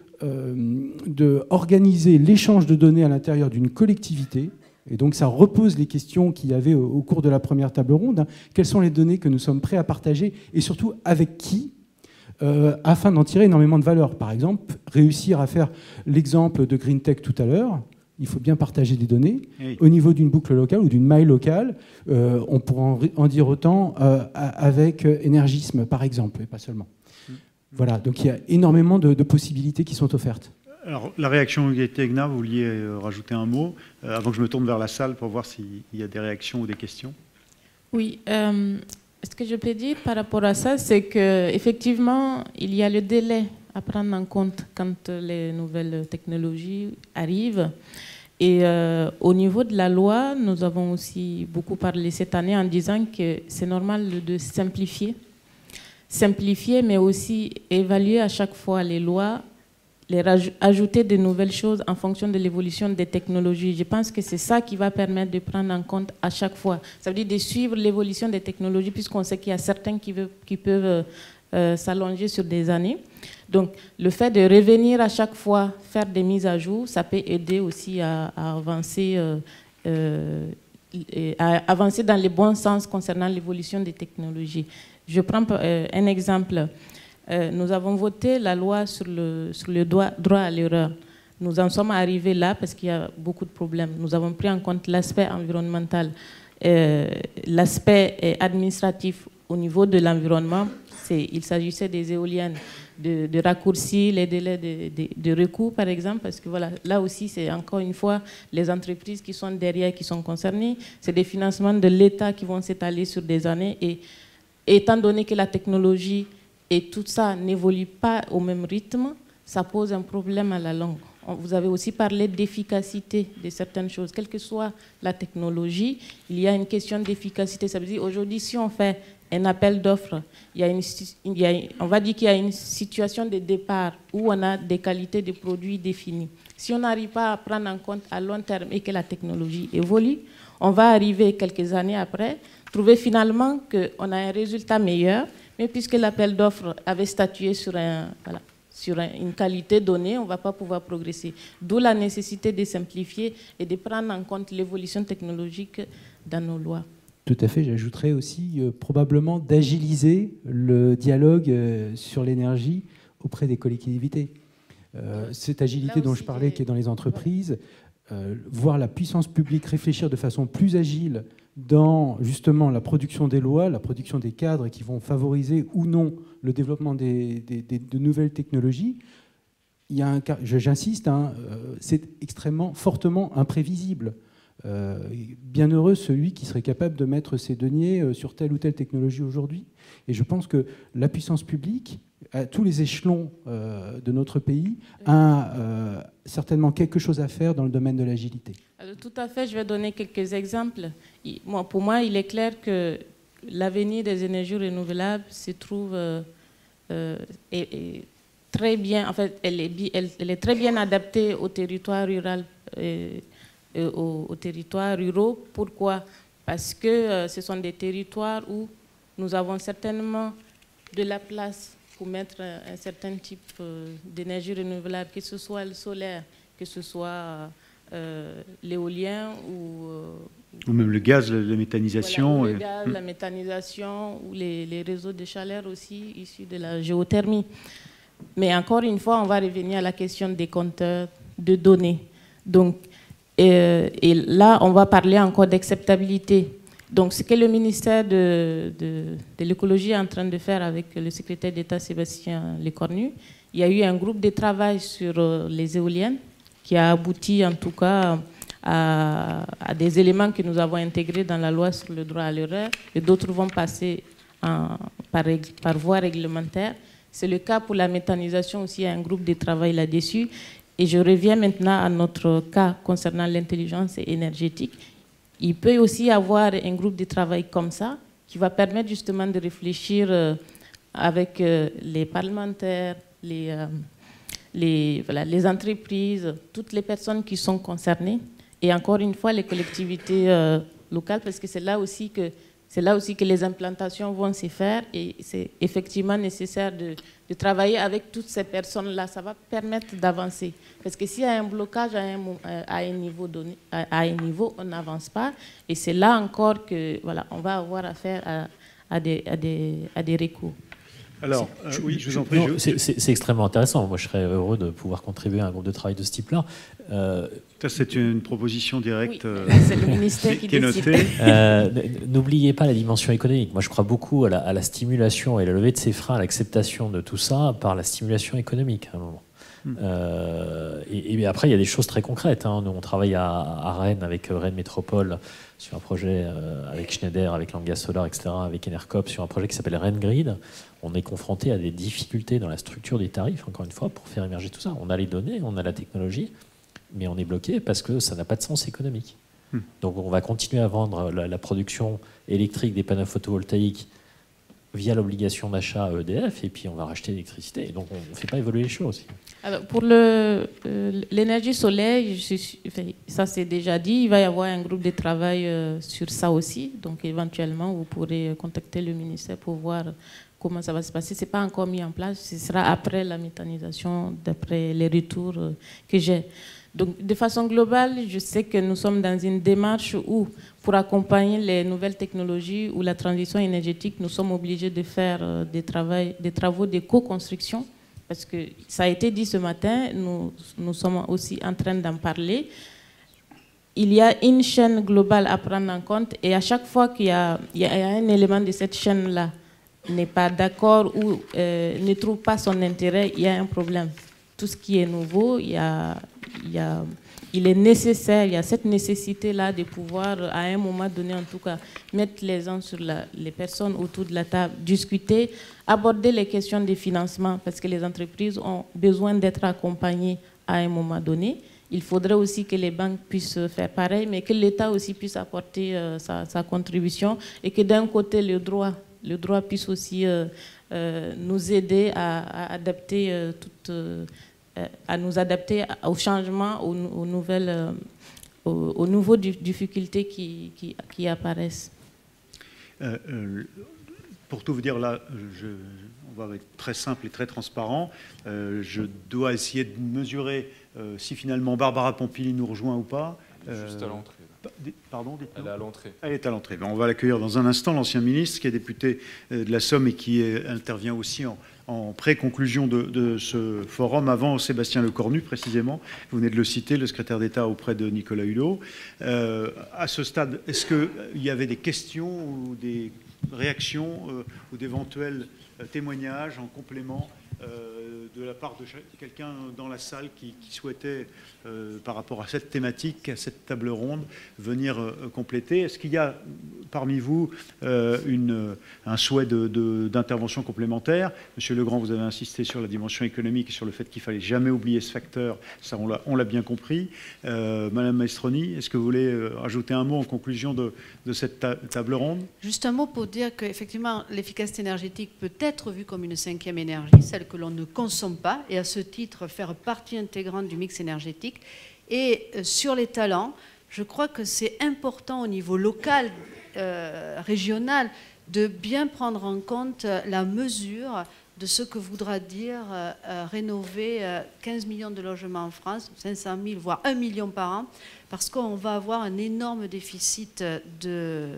organiser l'échange de données à l'intérieur d'une collectivité. Et donc ça repose les questions qu'il y avait au cours de la première table ronde. Quelles sont les données que nous sommes prêts à partager et surtout avec qui, afin d'en tirer énormément de valeur. Par exemple, réussir à faire l'exemple de Green Tech tout à l'heure, il faut bien partager des données. Oui. Au niveau d'une boucle locale ou d'une maille locale, on pourra en dire autant avec Énergisme, par exemple, et pas seulement. Voilà, donc il y a énormément de possibilités qui sont offertes. Alors, la réaction Gaëté Egna, vous vouliez rajouter un mot avant que je me tourne vers la salle pour voir s'il y a des réactions ou des questions. Oui, ce que je peux dire par rapport à ça, c'est qu'effectivement, il y a le délai à prendre en compte quand les nouvelles technologies arrivent. Et au niveau de la loi, nous avons aussi beaucoup parlé cette année en disant que c'est normal de simplifier. Simplifier, mais aussi évaluer à chaque fois les lois, ajouter de nouvelles choses en fonction de l'évolution des technologies. Je pense que c'est ça qui va permettre de prendre en compte à chaque fois. Ça veut dire de suivre l'évolution des technologies, puisqu'on sait qu'il y a certains qui peuvent s'allonger sur des années. Donc, le fait de revenir à chaque fois, faire des mises à jour, ça peut aider aussi à avancer dans le bon sens concernant l'évolution des technologies. Je prends un exemple. Nous avons voté la loi sur le droit à l'erreur. Nous en sommes arrivés là parce qu'il y a beaucoup de problèmes. Nous avons pris en compte l'aspect environnemental, l'aspect administratif au niveau de l'environnement. Il s'agissait des éoliennes, de raccourcir les délais de recours, par exemple, parce que voilà, là aussi, c'est encore une fois les entreprises qui sont derrière, qui sont concernées. C'est des financements de l'État qui vont s'étaler sur des années. Et étant donné que la technologie et tout ça n'évolue pas au même rythme, ça pose un problème à la longue. Vous avez aussi parlé d'efficacité de certaines choses. Quelle que soit la technologie, il y a une question d'efficacité. Ça veut dire aujourd'hui, si on fait un appel d'offres, on va dire qu'il y a une situation de départ où on a des qualités de produits définies. Si on n'arrive pas à prendre en compte à long terme et que la technologie évolue, on va arriver quelques années après, trouver finalement qu'on a un résultat meilleur, mais puisque l'appel d'offres avait statué sur une qualité donnée, on ne va pas pouvoir progresser. D'où la nécessité de simplifier et de prendre en compte l'évolution technologique dans nos lois. Tout à fait, j'ajouterais aussi probablement d'agiliser le dialogue sur l'énergie auprès des collectivités. Cette agilité dont je parlais qui est dans les entreprises, voir la puissance publique réfléchir de façon plus agile dans justement la production des lois, la production des cadres qui vont favoriser ou non le développement de nouvelles technologies. Il y a j'insiste, c'est extrêmement fortement imprévisible. Bien heureux celui qui serait capable de mettre ses deniers sur telle ou telle technologie aujourd'hui. Et je pense que la puissance publique, à tous les échelons de notre pays, a certainement quelque chose à faire dans le domaine de l'agilité. Tout à fait, je vais donner quelques exemples. Pour moi, il est clair que l'avenir des énergies renouvelables se trouve très bien, en fait, elle est très bien adaptée au territoire rural. Aux territoires ruraux. Pourquoi? Parce que ce sont des territoires où nous avons certainement de la place pour mettre un certain type d'énergie renouvelable, que ce soit le solaire, que ce soit l'éolien ou même le gaz, la méthanisation. Voilà, le gaz, la méthanisation ou les réseaux de chaleur aussi issus de la géothermie. Mais encore une fois, on va revenir à la question des compteurs de données. Donc, et là, on va parler encore d'acceptabilité. Donc, ce que le ministère de l'écologie est en train de faire avec le secrétaire d'État Sébastien Lecornu, il y a eu un groupe de travail sur les éoliennes qui a abouti en tout cas à des éléments que nous avons intégrés dans la loi sur le droit à l'erreur et d'autres vont passer par voie réglementaire. C'est le cas pour la méthanisation aussi, il y a un groupe de travail là-dessus. Et je reviens maintenant à notre cas concernant l'intelligence énergétique. Il peut aussi y avoir un groupe de travail comme ça qui va permettre justement de réfléchir avec les parlementaires, les entreprises, toutes les personnes qui sont concernées et encore une fois les collectivités locales parce que c'est là aussi que les implantations vont se faire et c'est effectivement nécessaire de travailler avec toutes ces personnes-là. Ça va permettre d'avancer. Parce que s'il y a un blocage à un niveau, on n'avance pas. Et c'est là encore que voilà, on va avoir affaire à des recours. Alors, oui, je vous en prie. C'est extrêmement intéressant. Moi, je serais heureux de pouvoir contribuer à un groupe de travail de ce type-là. Ça, c'est une proposition directe c'est le ministère qui est notée. N'oubliez pas la dimension économique. Moi, je crois beaucoup à la stimulation et la levée de ces freins à l'acceptation de tout ça par la stimulation économique à un moment. Et après, il y a des choses très concrètes. Nous, on travaille à Rennes avec Rennes Métropole sur un projet avec Schneider, avec Langas Solar, etc., avec Enercop sur un projet qui s'appelle Rennes Grid. On est confronté à des difficultés dans la structure des tarifs, encore une fois, pour faire émerger tout ça. On a les données, on a la technologie, mais on est bloqué parce que ça n'a pas de sens économique. Donc on va continuer à vendre la production électrique des panneaux photovoltaïques via l'obligation d'achat à EDF, et puis on va racheter l'électricité. Et donc on ne fait pas évoluer les choses. Alors, pour l'énergie solaire, ça c'est déjà dit, il va y avoir un groupe de travail sur ça aussi. Donc éventuellement, vous pourrez contacter le ministère pour voir comment ça va se passer. Ce n'est pas encore mis en place, ce sera après la méthanisation, d'après les retours que j'ai. Donc, de façon globale, je sais que nous sommes dans une démarche où, pour accompagner les nouvelles technologies ou la transition énergétique, nous sommes obligés de faire des travaux de co-construction. Parce que ça a été dit ce matin, nous sommes aussi en train d'en parler. Il y a une chaîne globale à prendre en compte et à chaque fois qu'il y a un élément de cette chaîne-là n'est pas d'accord ou ne trouve pas son intérêt, il y a un problème. Tout ce qui est nouveau, il est nécessaire, il y a cette nécessité-là de pouvoir, à un moment donné en tout cas, mettre les gens sur les personnes autour de la table, discuter, aborder les questions de financement, parce que les entreprises ont besoin d'être accompagnées à un moment donné. Il faudrait aussi que les banques puissent faire pareil, mais que l'État aussi puisse apporter sa contribution et que d'un côté, le droit puisse aussi nous aider à adapter à nous adapter aux changements, aux nouveaux difficultés qui apparaissent. Pour tout vous dire, là, on va être très simple et très transparent. Je dois essayer de mesurer si finalement Barbara Pompili nous rejoint ou pas. Juste à l'entrée. Pardon, elle est à l'entrée. Elle est à l'entrée. On va l'accueillir dans un instant, l'ancien ministre qui est député de la Somme et qui intervient aussi en pré-conclusion de ce forum, avant Sébastien Lecornu précisément. Vous venez de le citer, le secrétaire d'État auprès de Nicolas Hulot. À ce stade, est-ce qu'il y avait des questions ou des réactions ou d'éventuels témoignages en complément de la part de quelqu'un dans la salle qui souhaitait, par rapport à cette thématique, à cette table ronde, venir compléter? Est-ce qu'il y a parmi vous un souhait d'intervention complémentaire? Monsieur Legrand, vous avez insisté sur la dimension économique et sur le fait qu'il ne fallait jamais oublier ce facteur. Ça, on l'a bien compris. Madame Maestroni, est-ce que vous voulez ajouter un mot en conclusion de cette table ronde? Juste un mot pour dire qu'effectivement, l'efficacité énergétique peut être vue comme une cinquième énergie, celle que l'on ne consomme pas, et à ce titre faire partie intégrante du mix énergétique. Et sur les talents, je crois que c'est important au niveau local, régional, de bien prendre en compte la mesure de ce que voudra dire rénover 15 millions de logements en France, 500 000, voire 1 million par an, parce qu'on va avoir un énorme déficit de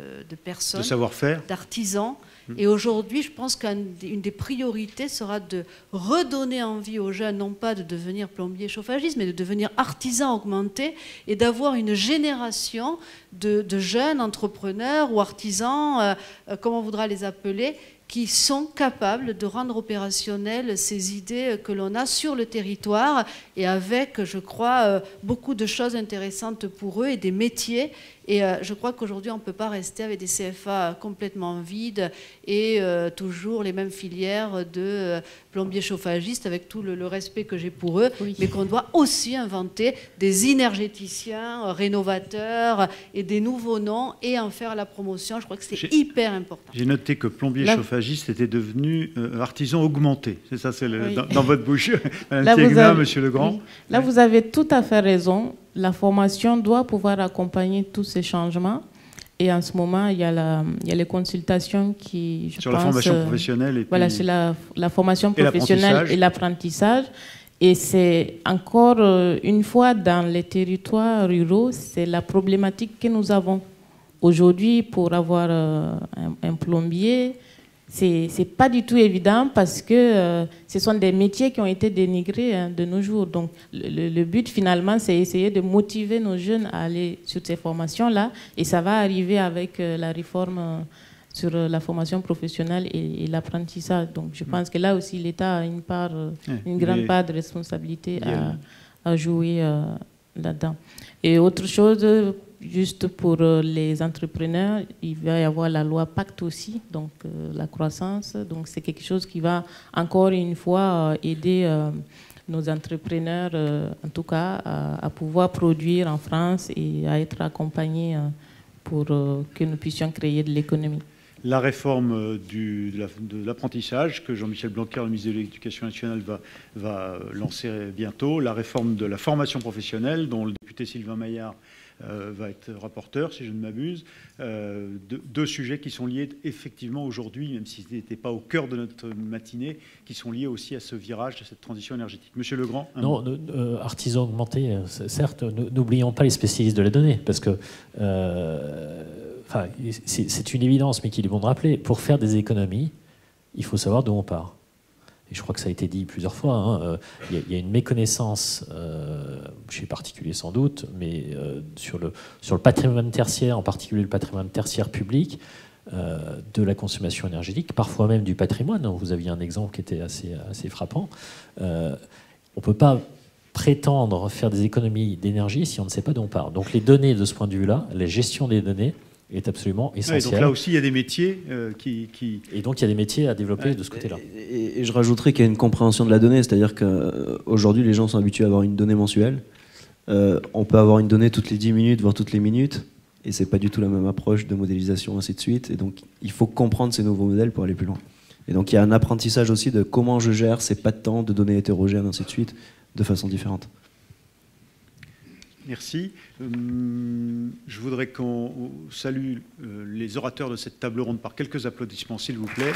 personnes, de savoir-faire, d'artisans. Et aujourd'hui, je pense qu'une des priorités sera de redonner envie aux jeunes, non pas de devenir plombier chauffagiste, mais de devenir artisan augmenté et d'avoir une génération de jeunes entrepreneurs ou artisans, comme on voudra les appeler, qui sont capables de rendre opérationnelles ces idées que l'on a sur le territoire et avec, je crois, beaucoup de choses intéressantes pour eux et des métiers. Et je crois qu'aujourd'hui, on ne peut pas rester avec des CFA complètement vides et toujours les mêmes filières de plombiers chauffagistes, avec tout le respect que j'ai pour eux, oui. Mais qu'on doit aussi inventer des énergéticiens, rénovateurs et des nouveaux noms et en faire la promotion. Je crois que c'est hyper important. J'ai noté que plombier chauffagiste était devenu artisan augmenté. C'est ça, c'est oui. Dans votre bouche, Madame Thiegma, Monsieur Legrand. Oui. Là, vous avez tout à fait raison. La formation doit pouvoir accompagner tous ces changements. Et en ce moment, il y a les consultations qui, sur la formation professionnelle. Et puis voilà, sur la formation professionnelle et l'apprentissage. Et c'est encore une fois dans les territoires ruraux, c'est la problématique que nous avons. Aujourd'hui, pour avoir un plombier, c'est pas du tout évident parce que ce sont des métiers qui ont été dénigrés de nos jours. Donc le but finalement, c'est essayer de motiver nos jeunes à aller sur ces formations-là, et ça va arriver avec la réforme sur la formation professionnelle et l'apprentissage. Donc je pense que là aussi l'État a une grande part de responsabilité à jouer là-dedans. Et autre chose, juste pour les entrepreneurs, il va y avoir la loi Pacte aussi, donc la croissance. Donc c'est quelque chose qui va encore une fois aider nos entrepreneurs, en tout cas, à pouvoir produire en France et à être accompagnés pour que nous puissions créer de l'économie. La réforme de l'apprentissage que Jean-Michel Blanquer, le ministre de l'Éducation nationale, va lancer bientôt. La réforme de la formation professionnelle, dont le député Sylvain Maillard va être rapporteur, si je ne m'abuse. Deux sujets qui sont liés effectivement aujourd'hui, même s'ils n'étaient pas au cœur de notre matinée, qui sont liés aussi à ce virage, à cette transition énergétique. Monsieur Legrand. Non, artisan augmenté, certes, n'oublions pas les spécialistes de la donnée, parce que c'est une évidence, mais qu'il est bon de rappeler, pour faire des économies, il faut savoir d'où on part. Et je crois que ça a été dit plusieurs fois, il y a une méconnaissance, chez les particuliers sans doute, mais sur le patrimoine tertiaire, en particulier le patrimoine tertiaire public, de la consommation énergétique, parfois même du patrimoine. Vous aviez un exemple qui était assez frappant. On ne peut pas prétendre faire des économies d'énergie si on ne sait pas d'où on part. Donc les données, de ce point de vue-là, la gestion des données, est absolument essentiel. Donc là aussi, il y a des métiers Et donc, il y a des métiers à développer de ce côté-là. Et je rajouterais qu'il y a une compréhension de la donnée, c'est-à-dire qu'aujourd'hui, les gens sont habitués à avoir une donnée mensuelle. On peut avoir une donnée toutes les 10 minutes, voire toutes les minutes, et c'est pas du tout la même approche de modélisation, ainsi de suite. Et donc, il faut comprendre ces nouveaux modèles pour aller plus loin. Et donc, il y a un apprentissage aussi de comment je gère ces pas de temps, de données hétérogènes, ainsi de suite, de façon différente. Merci. Je voudrais qu'on salue les orateurs de cette table ronde par quelques applaudissements, s'il vous plaît.